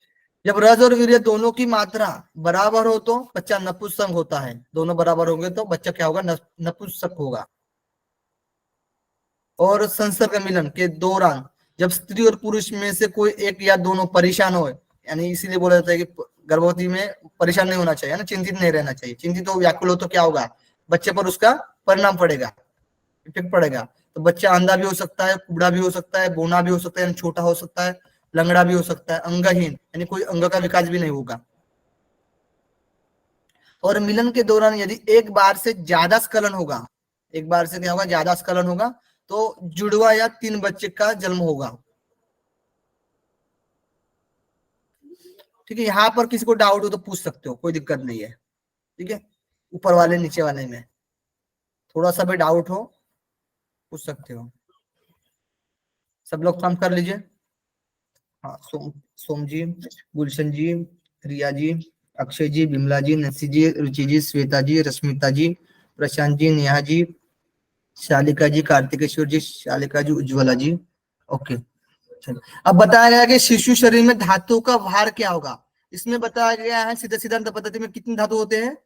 जब रज और वीर्य दोनों की मात्रा बराबर हो तो बच्चा नपुंसक होता है, दोनों बराबर होंगे तो बच्चा क्या होगा, नपुंसक होगा। और संसर्ग मिलन के दौरान जब स्त्री और पुरुष में से कोई एक या दोनों परेशान हो, यानी इसीलिए बोला जाता है कि गर्भवती में परेशान नहीं होना चाहिए ना, चिंतित नहीं रहना चाहिए। चिंतित हो, व्याकुल हो तो क्या होगा, बच्चे पर उसका परिणाम पड़ेगा, इफेक्ट पड़ेगा। तो बच्चा अंधा भी हो सकता है, कुबड़ा भी हो सकता है, बौना भी हो सकता है, यानी छोटा हो सकता है, लंगड़ा भी हो सकता है, अंगहीन यानी कोई अंग का विकास भी नहीं होगा। और मिलन के दौरान यदि एक बार से ज्यादा स्खलन होगा, एक बार से क्या होगा, ज्यादा स्खलन होगा, तो जुड़वा या 3 बच्चे का जन्म होगा। ठीक है, यहाँ पर किसी को डाउट हो तो पूछ सकते हो, कोई दिक्कत नहीं है। ठीक है, ऊपर वाले नीचे वाले में थोड़ा सा भी डाउट हो पूछ सकते हो। सब लोग काम कर लीजिए। हाँ, सोम जी, गुलशन जी, रिया जी, अक्षय जी, बिमला जी, नसी जी, रुचि जी, श्वेता जी, रश्मिता जी, प्रशांत जी, नेहा जी, शालिका जी, कार्तिकेश्वर जी, शालिका जी, उज्ज्वला जी। ओके, चलो। अब बताया गया कि शिशु शरीर में धातु का भार क्या होगा। इसमें बताया गया है सीधा सिद्धांत पद्धति में कितने धातु होते हैं।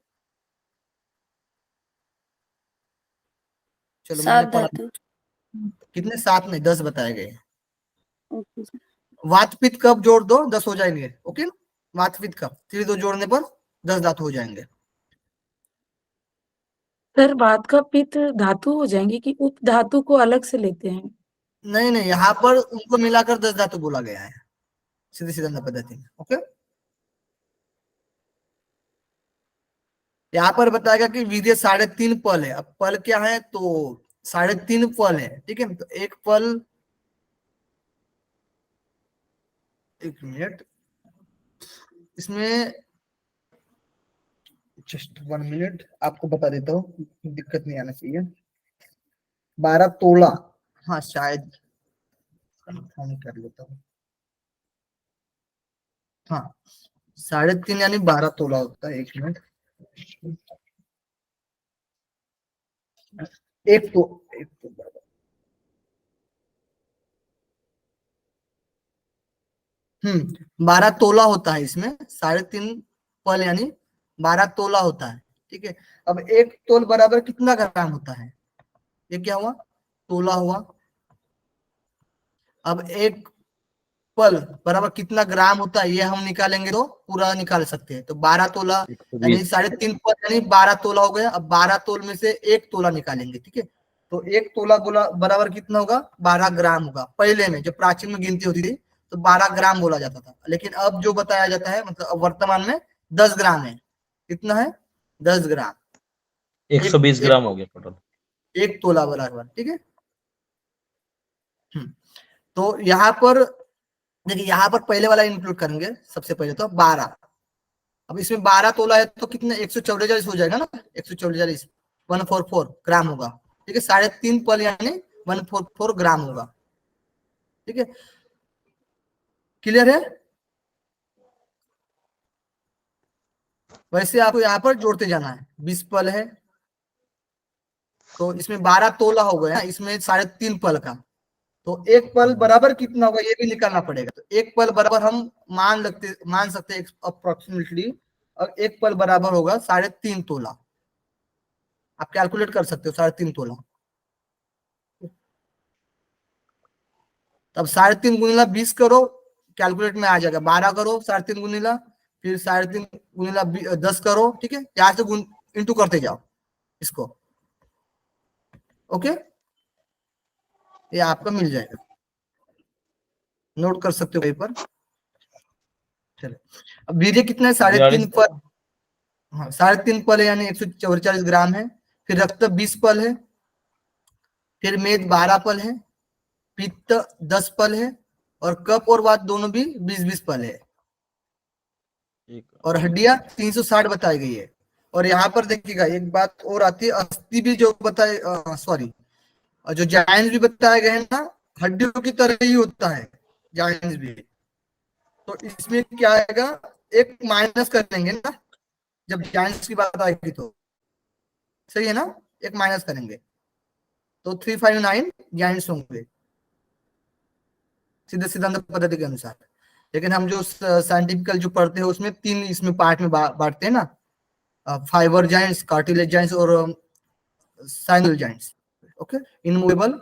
चलो मैंने 7 पढ़ा, धातु। कितने, 7 नहीं 10 बताए गए हैं। Okay sir. वात पित्त कब जोड़ दो 10 हो जाएंगे। ओके, वात पित्त कब 3 2 जोड़ने पर 10 धातु हो जाएंगे। सर बात का पित्त धातु हो जाएंगे कि उप धातु को अलग से लेते हैं। नहीं नहीं, यहाँ पर उनको मिलाकर 10 धातु बोला गया है सीधे सिद्धांत पद्धति में। ओके, यहाँ पर बताएगा कि वीर्य 3.5 पल है। अब पल क्या है, तो 3.5 पल है। ठीक है, तो एक पल, एक मिनट, इसमें जस्ट 1 मिनट आपको बता देता हूँ, दिक्कत नहीं आना चाहिए। 12 तोला, हाँ शायद कंफर्म कर लेता हूँ। हाँ, 3.5 यानी 12 तोला होता है। 1 मिनट, एक तो 12 तोला होता है इसमें। 3.5 पल यानी 12 तोला होता है। ठीक है, अब एक तोल बराबर कितना ग्राम होता है, ये क्या हुआ, तोला हुआ। अब एक पल बराबर कितना ग्राम होता है, ये हम निकालेंगे तो पूरा निकाल सकते हैं। तो 12 तोला यानी 3.5 पल यानी 12 तोला हो गया। अब 12 तोल में से एक तोला निकालेंगे। ठीक है, तो एक तोला बोला बराबर कितना होगा, 12 ग्राम होगा। पहले में जो प्राचीन में गिनती होती थी तो 12 ग्राम बोला जाता था, लेकिन अब जो बताया जाता है, मतलब अब वर्तमान में 10 ग्राम है। कितना है, 10 ग्राम। 120 ग्राम हो गया टोटल। एक तोला बराबर। ठीक है, तो यहाँ पर देखिए, यहाँ पर पहले वाला इंक्लूड करेंगे सबसे पहले तो 12। अब इसमें 12 तोला है तो कितने, 144 हो जाएगा ना, 144 144 ग्राम होगा। ठीक है, 3.5 पल यानी 144 ग्राम होगा। ठीक है, क्लियर है। वैसे आपको यहाँ पर जोड़ते जाना है। 20 पल है तो इसमें 12 तोला हो गया, इसमें 3.5 पल का, तो एक पल बराबर कितना होगा ये भी निकालना पड़ेगा। तो एक पल बराबर हम मान सकते हैं अप्रोक्सीमेटली, और एक पल बराबर होगा 3.5 तोला। आप कैलकुलेट कर सकते हो 3.5 तोला। तब 3.5 गुणिला 20 करो, कैलकुलेट में आ जाएगा। 12 करो 3.5 गुणिला, फिर 3.5 गुणिला 10 करो। ठीक है, यहाँ से इंटू करते जाओ इसको। ओके, ये आपका मिल जाएगा, नोट कर सकते हो कहीं पर। चलो, अब वीर्य कितना है, 3.5 पल। हाँ, 3.5 पल है यानी 144 ग्राम है। फिर रक्त 20 पल है, फिर मेद 12 पल है, पित्त 10 पल है, और कफ और वात दोनों भी 20-20 पल है। और हड्डियां 360 बताई गई है। और यहाँ पर देखिएगा एक बात और आती है, अस्थि भी जो बताए, सॉरी, जो जाइंट्स भी बताए गए हैं ना, हड्डियों की तरह ही होता है जाइंट्स भी। तो इसमें क्या आएगा, एक माइनस करेंगे ना जब जाइंट्स की बात आएगी तो, सही है ना, एक माइनस करेंगे तो 359 जाइंट्स होंगे। सीधे सिद्धांत पद्धति के अनुसार। लेकिन हम जो साइंटिफिकल जो पढ़ते हैं उसमें 3 इसमें पार्ट में बांटते हैं ना, फाइबर जॉइंट्स, कार्टिलेज जॉइंट्स और synovial joints. Okay, immovable,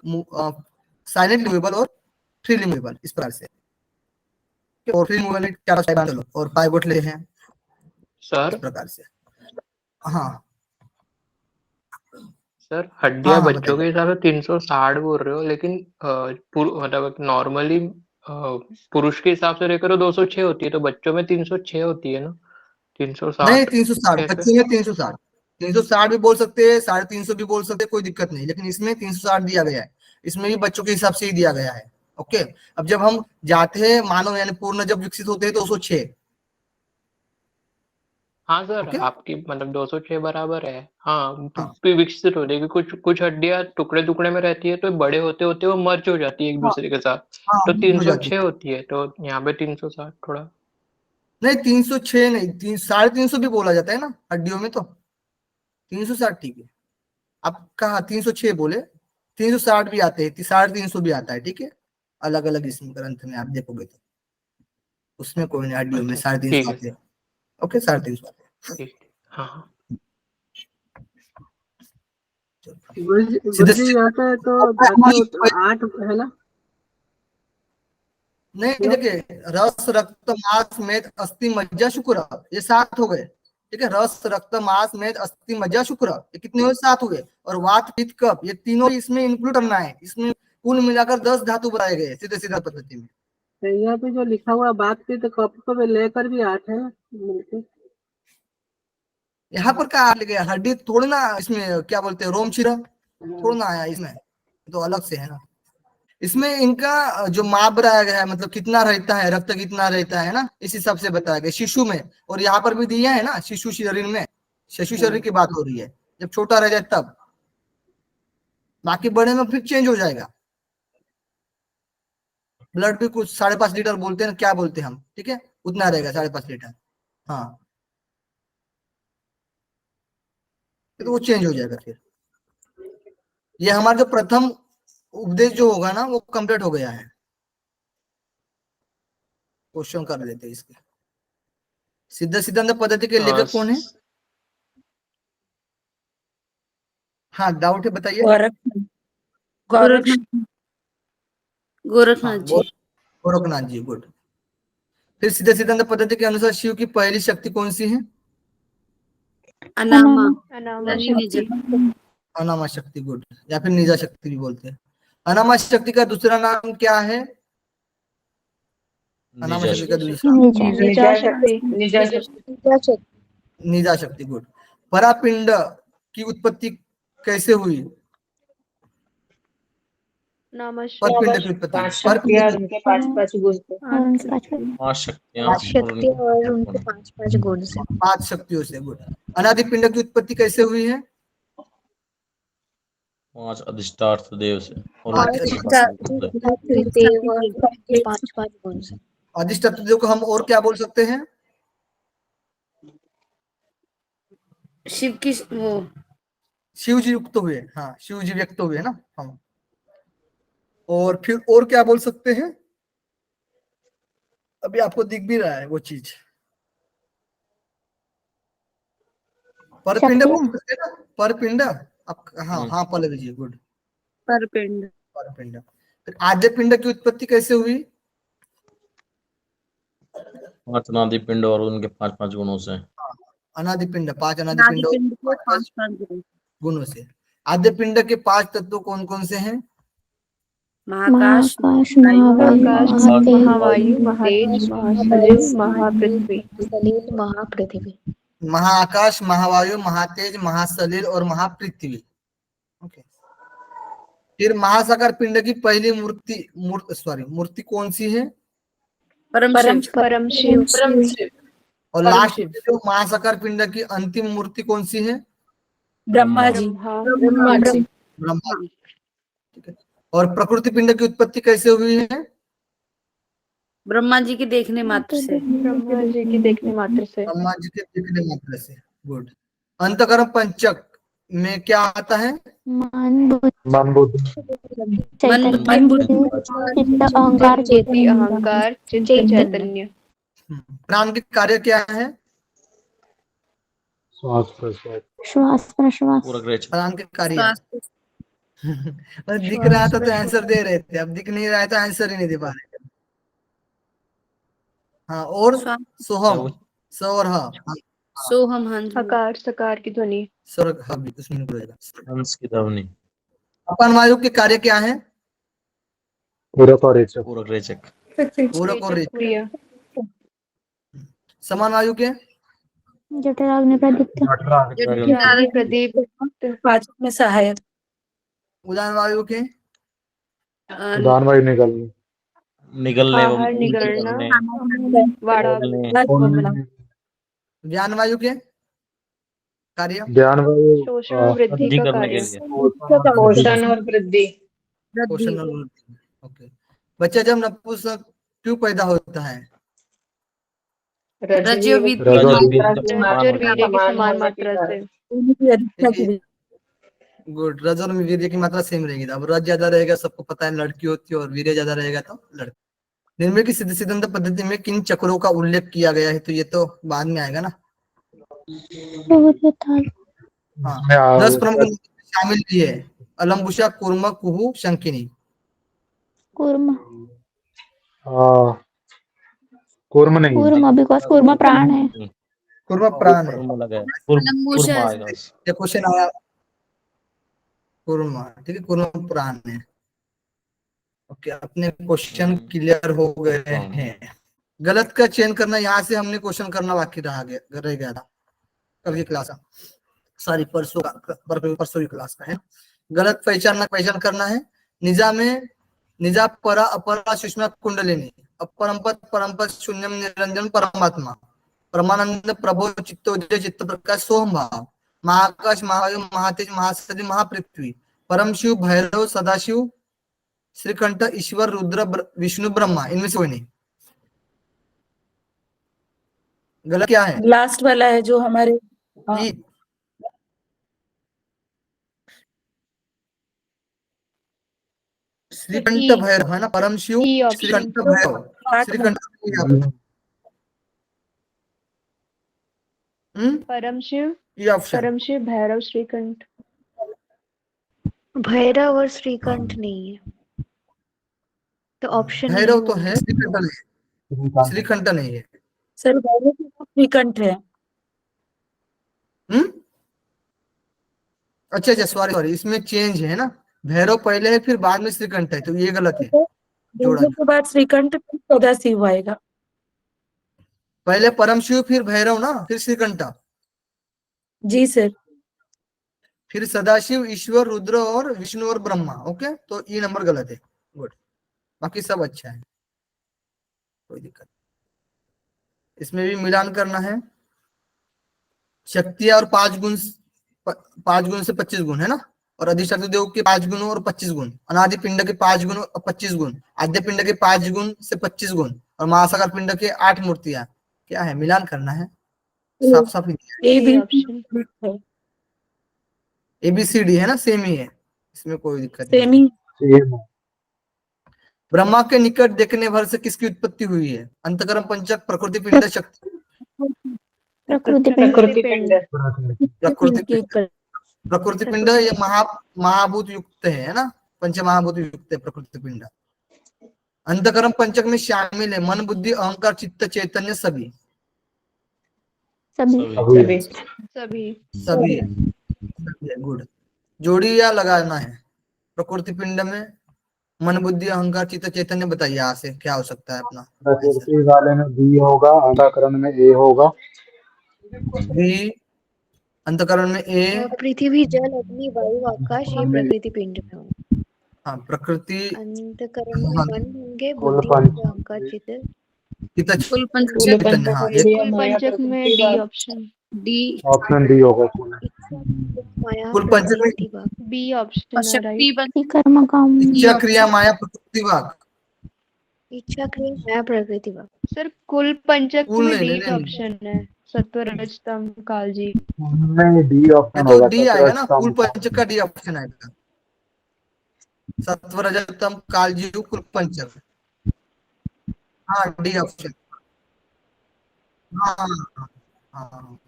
slightly movable और फ्रीली मूवेबल, इस प्रकार से। और फ्री मूवेबल 4 और 5 गोटले हैं सर इस प्रकार से। हाँ सर हड्डियां हाँ, बच्चों के बताइए। हिसाब से 360 बोल रहे हो, लेकिन मतलब नॉर्मली पुरुष के हिसाब से लेकर 206 होती है, तो बच्चों में 306 होती है ना? नहीं 360 360, कैसे? बच्चे में 360, 360 भी बोल सकते हैं, 350 भी बोल सकते हैं, कोई दिक्कत नहीं, लेकिन इसमें 360 दिया गया है। इसमें भी बच्चों के हिसाब से ही दिया गया है। ओके, अब जब हम जाते हैं मानव यानी पूर्ण जब विकसित होते हैं तो 206। हाँ सर, ओके आपकी मतलब 206 बराबर है। हाँ, तो हाँ विकसित हो जाएगी। कुछ कुछ हड्डियां टुकड़े टुकड़े में रहती है, तो बड़े होते होते वो मर्ज हो जाती है एक हाँ दूसरे के साथ। हाँ, तो हो जाती 306 है। होती है, तो यहाँ पे 360 थोड़ा। नहीं 306 नहीं, 350 भी बोला जाता है ना हड्डियों में, तो 360 ठीक है। आप कहा 306 बोले, 360 भी आते हैं, 350 भी आता है, ठीक है। अलग अलग इसमें ग्रंथ में आप देखोगे तो उसमें कोई नहीं, हड्डियों में अच्छा 350 ठीक है आते हैं। ओके, 350 आते हैं। ठीक। हाँ हाँ। सीधे गुरुजी सीधे यहाँ पे तो हमारी धातु 8 है ना? नहीं, देखिए, रस रक्त मांस मेद अस्थि मज्जा शुक्र, ये 7 हो गए, ठीक है। रस रक्त मांस मेद अस्थि मज्जा शुक्र, ये कितने हुए? 7 हुए। और वात पित्त कफ, ये तीनों इसमें इंक्लूड करना है। इसमें कुल मिलाकर 10 धातु बनाए गए सीधे सीधा पद्धति में। तो यहाँ पे जो लिखा हुआ बात की तो कप को भी लेकर भी 8 है ना मिलके? यहाँ पर क्या लिखा गया? हड्डी थोड़ी ना, इसमें क्या बोलते हैं, रोम छिरा थोड़ा ना आया इसमें, तो अलग से है ना। इसमें इनका जो माप बनाया गया है, मतलब कितना रहता है, रक्त कितना रहता है ना, इस हिसाब से बताया गया शिशु में। और यहाँ पर भी दिया है ना, शिशु शरीर में, शिशु शरीर की बात हो रही है, जब छोटा रह जाए तब। बाकी बड़े में फिर चेंज हो जाएगा। ब्लड भी कुछ 5.5 लीटर बोलते हैं, क्या बोलते हैं हम, ठीक है, उतना रहेगा 5.5 लीटर। हाँ, तो वो चेंज हो जाएगा फिर। ये हमारा जो प्रथम उपदेश जो होगा ना, वो कंप्लीट हो गया है। क्वेश्चन कर लेते हैं इसके। सिद्ध सिद्धांत पद्धति के लेखक कौन है? हाँ, डाउट है, बताइए। गोरखनाथ गोरखनाथ हाँ, जी। गोरखनाथ जी, गुड। फिर सिद्ध सिद्धांत पद्धति के अनुसार शिव की पहली शक्ति कौन सी है? अनामा अनामा यानी निजा। अनामा शक्ति, गुड, या फिर निजा शक्ति भी बोलते हैं। अनामा शक्ति का दूसरा नाम क्या है? अनामा निजा शक्ति का शक्ति। दूसरा निजा शक्ति। निजा शक्ति, गुड। परापिंड की उत्पत्ति कैसे हुई? परपिंड की उत्पत्ति, परपिंड की और उनके पास 5 शक्तियां और उनके 5 गुण। 5 शक्तियों से, गुड। अनादि पिंड की उत्पत्ति कैसे हुई है? 5 अधिष्ठात्र देव से और पांच उनके अधिष्ठात्र देव को हम और क्या बोल सकते हैं? शिव की वो शिव जी युक्त हुए, हाँ, शिव जी व्यक्त हुए ना हम। और फिर और क्या बोल सकते हैं? अभी आपको दिख भी रहा है वो चीज, परपिंड बोल सकते हैं ना, परपिंड। आप हाँ हाँ, पल्लवी जी, गुड, परपिंड। परपिंड। फिर आद्य पिंड की उत्पत्ति कैसे हुई? 5 अनादि पिंड और उनके 5 गुणों से। अनादि पिंड, 5 अनादि अनादि पिंड और पिंड के 5 5 गुण। गुणों से। आद्य पिंड के 5 तत्व कौन कौन से हैं? महाकाश, महाकाश, महावायु, तेज, महासलिल, महापृथ्वी। महाआकाश, महावायु, महातेज, महासलिल और महापृथ्वी। ओके। फिर महासागर पिंड की पहली मूर्ति कौन सी है? परम शिव। और लास्ट जो महासागर पिंड की अंतिम मूर्ति कौन सी है? ब्रह्मा जी। ब्रह्मा। ठीक है। और प्रकृति पिंड की उत्पत्ति कैसे हुई है? ब्रह्मा जी के देखने मात्र से। ब्रह्मा जी की देखने मात्र से। ब्रह्मा जी के दिखने मात्र से, गुड। अंतकर्म पंचक में क्या आता है? मन बुद्धि मन बुद्धि चैतन्य मन बुद्धि चित्त अहंकार चेती चैतन्य अहंकार चित्त चैतन्य। प्राण के कार्य क्या है? श्वास प्रश्वास श्वास प्रश्वास प्राण के कार्य श्वास और दिख रहा था तो आंसर दे रहे थे, अब दिख नहीं रहा है तो आंसर ही नहीं दे पा रहे थे। हाँ, और सोहम, स और ह, सोहम, हाँ जी। हकार सकार की ध्वनि। स्वर्ग ह भी उसमें निकल जाएगा। हंस की ध्वनि। अपान वायु के कार्य क्या है? पूरक और रेचक पूरक रेचक। पूरक और रेचक। क्रिया। समान वायु के जठराग्नि प्रदीप्त ज्ञान प्रदीप। पाचक में सहायक। उदान वायु के उदान वायु निगलने निगलने व बाहर निगलना। निकलने, वाड़ा बोलने, ज्ञान वायु के कार्य ज्ञान वायु शोषण और वृद्धि वृद्धि का करने के कार्य। लिए। पोषण और वृद्धि। पोषण और वृद्धि। ओके, बच्चा जब नपुंसक क्यों पैदा होता है? रज्जु रज और वीर्य रज और वीर्य की समान मात्रा से। अधिकता की वजह गुड, रज और वीर्य की मात्रा सेम रहेगी। अब रज ज्यादा रहेगा, सबको पता है लड़की होती है, और वीर्य ज्यादा रहेगा तो लड़की। निर्णय की सिद्धांत पद्धति में किन चक्रों का उल्लेख किया गया है? तो ये तो बाद में आएगा ना। हाँ, 10 प्रमुख शामिल किए हैं। अलम्बुशा, कूर्म, कुहू, शंकिनी। कूर्म कूर्म नहीं है। कूर्म बिकॉज कूर्म प्राण है। कूर्म प्राण है। कुर्म लगा है। लंबूशा कुर्म आएगा। ये क्वेश्चन आया कूर्म, ठीक है, कूर्म प्राण है। ओके, अपने क्वेश्चन क्लियर हो गए हैं। गलत का चयन करना, यहाँ से हमने क्वेश्चन करना बाकी रह गया था कल की क्लास, सॉरी परसों की क्लास का है। गलत पहचान करना है। निजा परा अपरा सुषमा कुंडलिनी, अपरंपत परंपत शून्यम निरंजन परमात्मा, परमानंद प्रभो चित्तोदय चित्त प्रकाश सोहम भाव, महाकाश महावायु महातेज महासति महापृथ्वी, परम शिव भैरव सदाशिव श्रीकंठ ईश्वर रुद्र विष्णु ब्रह्मा। इनमें से कोई नहीं। गलत क्या है? लास्ट वाला है जो हमारे श्रीकंठ भैरव है ना, परम शिव श्रीकंठ भैरव, श्रीकंठ परम शिव, ये ऑप्शन। परम शिव भैरव श्रीकंठ। भैरव और श्रीकंठ नहीं है तो ऑप्शन भैरव तो है, श्रीकंठ नहीं, श्रीकंठ नहीं है। सर भैरव के साथ श्रीकंठ है। अच्छा, सॉरी, इसमें चेंज है ना, भैरव पहले है फिर बाद में श्रीकंठ है, तो ये गलत है। जोड़ा के बाद श्रीकंठ फिर सदाशिव आएगा। पहले परम शिव फिर भैरव ना, फिर श्रीकंठ, जी सर। फिर सदाशिव ईश्वर रुद्र और विष्णु और ब्रह्मा। ओके, तो ये नंबर गलत है। गुड, बाकी सब अच्छा है, कोई दिक्कत। इसमें भी मिलान करना है। शक्तियां और 5 गुण से 25 गुण है ना, और अधिष्ठाता देव के 5 गुण और 25 गुण, अनादि पिंड के 5 गुण और 25 गुण, आद्य पिंड के 5 गुण से 25 गुण, और महासागर पिंड के 8 मूर्तियां। क्या है? मिलान करना है। साफ साफ ABCD है ना, सेम ही है, इसमें कोई दिक्कत नहीं। ब्रह्मा के निकट देखने भर से किसकी उत्पत्ति हुई है? अंतकर्म, पंचक, प्रकृति पिंड, शक्ति। प्रकृति पिंड ये महाभूत युक्त है ना, पंच महाभूत युक्त है प्रकृति पिंड। अंतकर्म पंचक में शामिल है मन बुद्धि अहंकार चित्त चैतन्य सभी। गुड, जोड़ी या लगाना है। प्रकृति पिंड में मन बुद्धि अहंकार चित्त चैतन्य, बताइए यहाँ से क्या हो सकता है अपना? प्रकृति वाले में बी होगा, अंतःकरण में ए होगा। बी अंतःकरण में ए, पृथ्वी जल अग्नि वायु आकाश ये प्रकृति पिंड में होंगे। हाँ, प्रकृति अंतःकरण में मन होंगे, बुद्धि अहंकार चित्त कुल पंचक में डी ऑप्शन। ऑप्शन डी होगा। कुल पंचक में बी ऑप्शन। शक्ति कर्म काम इच्छा क्रिया माया प्रकृति वाक। इच्छा क्रिया माया प्रकृति वाक। सर कुल पंचक कुल में नहीं, डी नहीं, ऑप्शन है। सत्व रजतम कालजी। नहीं, डी ऑप्शन तो होगा। डी आएगा ना, कुल सतरज पंचक का डी ऑप्शन आएगा। सत्व रजतम कालजीव कुल पंचक। हाँ डी ऑप्शन। हाँ हाँ हाँ,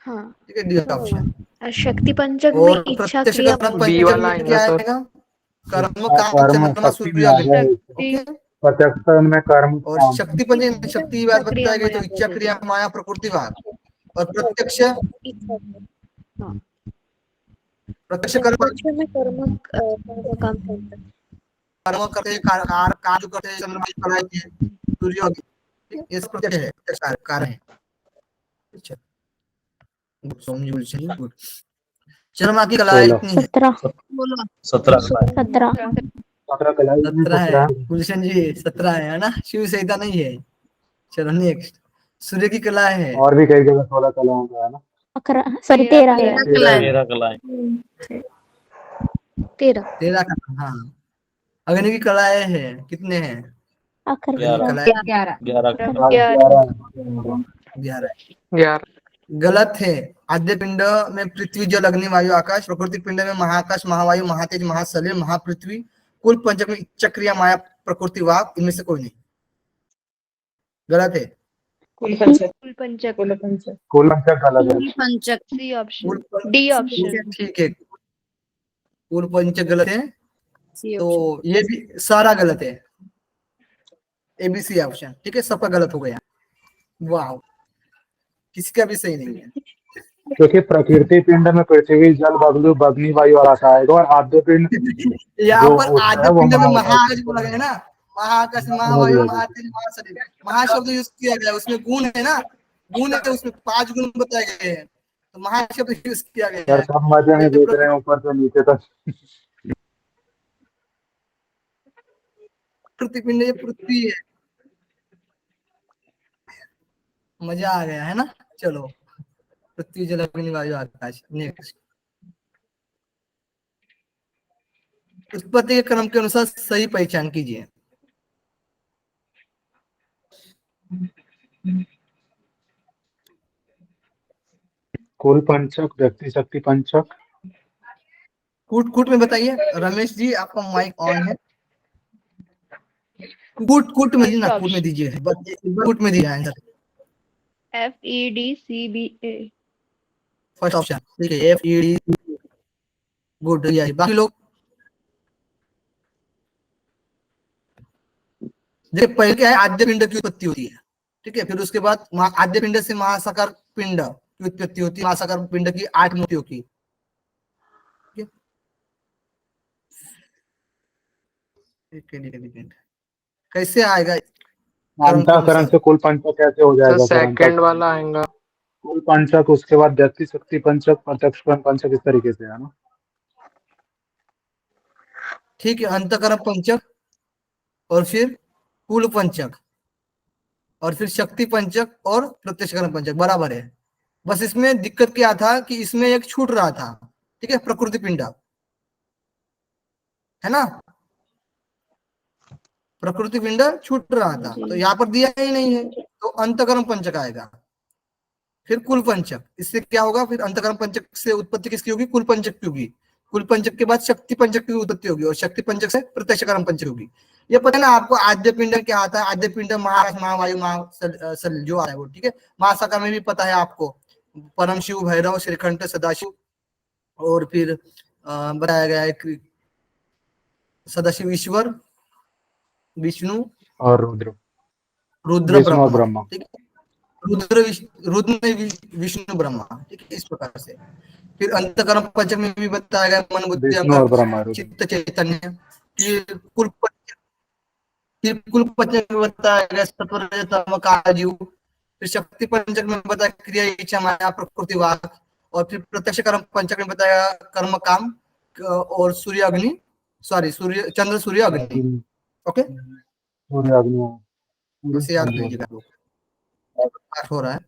हाँ, ठीक है, डी ऑप्शन। शक्ति पंचक में और इच्छा प्रत्यक्ष क्रिया कर्म बी पंचक वाला में आएगा क्या सर। आएगा? कर्म काम कर्म चंद्रमा शक्ति सूर्य में आ अग्नि। जाए। ओके, प्रत्यक्ष में कर्म और काम। शक्ति पंचक शक्ति की बात इच्छा क्रिया बताई गई तो माया इच्छा क्रिया प्रकृति। माया प्रकृति भाग। और प्रत्यक्ष इच्छा हाँ, प्रत्यक्ष कर्म प्रत्यक्ष में कर्म काम करता है। कर्म करते कार्य करते चंद्रमा की कला है, सूर्य अग्नि, ठीक? ये सब प्रत्यक्ष है, प्रत्यक्ष कार्य है। अच्छा, समझ गुलशन गुड। चंद्रमा की कला 16 इतनी है। 17 17 17 17 कलाई में 17 है 17 गुलशन जी, 17 है ना, शिव संहिता नहीं है। चलो नेक्स्ट, सूर्य की कला है। और भी कई जगह 16 कलाओं का है ना। 13 है। 13 कलाएं। 13 13 का, हाँ। अग्नि की कलाएं है, कितने हैं? अग्नि की कलाएं 11 11। यार गलत है। आद्य पिंड में पृथ्वी जल अग्नि वायु आकाश, प्रकृति पिंड में महाकाश महावायु महातेज महाशरीर महापृथ्वी, कुल पंचक में चक्रिया माया प्रकृति वाक, इनमें से कोई नहीं। गलत है। कुल पंचक। कुल पंचक गलत है। पंचक सी ऑप्शन, कुल डी ठीक है, ऑप्शन। ठीक है, कुल पंचक गलत है। सी तो ऑप्शन। ये भी सारा गलत है, एबीसी ऑप्शन, ठीक है, सबका गलत हो गया। वाह, किसी का भी सही नहीं है। क्योंकि प्रकृति पिंड में पृथ्वी जल बगलू अग्नि वायु और आकाश आएगा, और आद्य पिंड यहाँ जो पर होता आद्य है वो पिंड में महाकाश महाकाश बोला गया है ना, महाकाश समझ महावायु गया। महातेज महाशरीर, महाशब्द यूज किया गया, उसमें गुण है ना, गुण है, उसमें 5 गुण बताए गए हैं, तो महाशब्द यूज किया गया सर है। सब मजे में देख रहे हैं ऊपर से नीचे तक। प्रकृति पिंड ये पृथ्वी है। मजा आ गया है ना। चलो, पृथ्वी जल अग्नि वायु आकाश। नेक्स्ट, उत्पत्ति के क्रम के अनुसार सही पहचान कीजिए। कुल पंचक, व्यक्ति शक्ति पंचक। कूट कूट में बताइए। रमेश जी आपका माइक ऑन है। कूट कूट में ना, कूट में दीजिए, कूट में दीजिए आंसर। FEDCBA। फर्स्ट ऑप्शन, ठीक है, FED। गुड, बाकी लोग देखिए, पहले क्या है, आद्य पिंड की उत्पत्ति होती है, ठीक है, फिर उसके बाद आद्य पिंड से महासाकार पिंड की उत्पत्ति होती है, महासाकार पिंड की 8 मूर्तियों की। कैसे आएगा अंतःकरण से कुल पंचक कैसे हो सर जाएगा सर? सेकंड वाला आएगा। कुल पंचक, उसके बाद व्यक्ति शक्ति पंचक, प्रत्यक्ष पंचक, इस तरीके से है ना। ठीक है, अंतःकरण पंचक, और फिर कुल पंचक, और फिर शक्ति पंचक और प्रत्यक्षकरण पंचक, बराबर है। बस इसमें दिक्कत क्या था कि इसमें एक छूट रहा था, ठीक है, प्रकृति पिंड है ना, प्रकृति पिंड छूट रहा था, तो यहाँ पर दिया ही नहीं है, तो अंतःकरण पंचक आएगा, फिर कुल पंचक। इससे क्या होगा, फिर अंतःकरण पंचक से उत्पत्ति किसकी होगी? कुल पंचक की होगी। कुल पंचक के बाद शक्ति पंचक की उत्पत्ति होगी, और शक्ति पंचक से प्रत्यक्षकरण पंचक होगी। ये पता है ना आपको, आद्य पिंड क्या आता है? आद्य पिंड महाकाश महावायु महाशल जो आता है वो, ठीक है। महासाकार में भी पता है आपको, परम शिव, भैरव, श्रीकंठ, सदाशिव, और फिर बताया गया है सदाशिव ईश्वर, विष्णु और रुद्र, रुद्र विष्णु और ब्रह्मा, ब्रह्मा। ठीक है। रुद्र में विष्णु ब्रह्मा, ठीक है, इस प्रकार से। फिर अंतःकरण पंचक में भी बताया गया मन बुद्धि विष्णु और ब्रह्मा, अहंकार चित्त चैतन्य। फिर कुल पंचक में बताया गया सत्व रजतम कालजीव। फिर शक्ति पंचक में बताया क्रिया इच्छा माया प्रकृति वाक। और फिर प्रत्यक्ष कर्म पंचक में बताया कर्म काम और सूर्य अग्नि, सॉरी सूर्य चंद्र सूर्य अग्नि। ओके, सूर्य अग्नि इसे याद कीजिएगा, पाठ हो रहा है।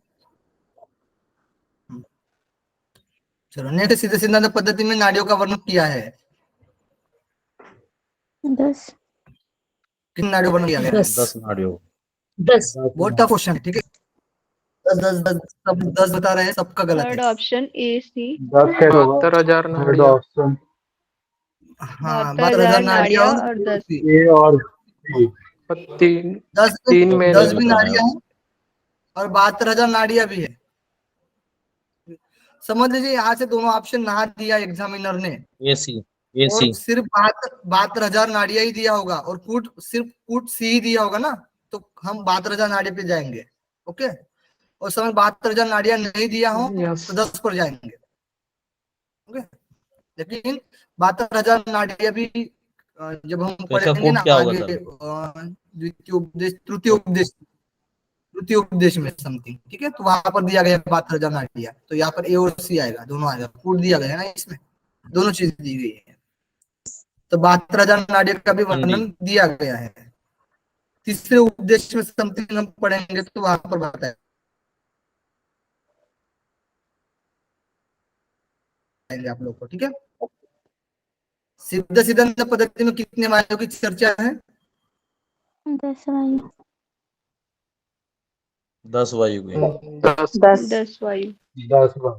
चलो नेक्स्ट, सीधे सिद्धांत पद्धति में नाड़ियों का वर्णन किया है। 10 किन नाड़ियों वर्णन किया गया है? 10 नाड़ियों। बहुत टफ क्वेश्चन है, ठीक है। सब 10 बता रहे हैं, सबका गलत थर्ड है। ऑप्शन ए सी। 10 कैसे होगा? 72,000 थर्ड नाड़ियाँ। ऑप्शन हाँ 72,000 नाड़ियाँ नाड़ियाँ और और 10। ए और सी। तीन 10 में 10 भी बताना नाड़ियाँ है। हैं और 72,000 नाड़ियाँ भी है। समझ लीजिए यहाँ से दोनों ऑप्शन ना दिया एग्जामिनर ने, AC और सिर्फ 72,000 नाड़ियाँ ही दिया होगा और सिर्फ कूट सी ही दिया होगा ना, तो हम 72,000 नाड़ियाँ पे जाएंगे। ओके, और समय 72,000 नाड़ियाँ नहीं दिया हो यस। तो 10 पर जाएंगे। ओके, लेकिन 72,000 नाड़ियाँ भी जब हम तो इसका पढ़ेंगे कूट ना क्या होगा आगे सर? द्वितीय उपदेश तृतीय उपदेश में समथिंग, ठीक है, तो वहां पर दिया गया 72,000 नाड़ियाँ, तो यहाँ पर ए और सी आएगा, दोनों आएगा, कूट दिया गया है ना, इसमें दोनों चीज दी गई है, तो 72,000 नाड़ियाँ का भी हाँ जी। वर्णन दिया गया है। तीसरे उपदेश में समथिंग हम पढ़ेंगे तो वहां पर बताएंगे आप लोग को, ठीक है। सिद्ध सिद्धांत पद्धति में कितने वायुओं की चर्चा है? 10 वायु। 10 वायु के। 10 10 10 वायु। 10 बार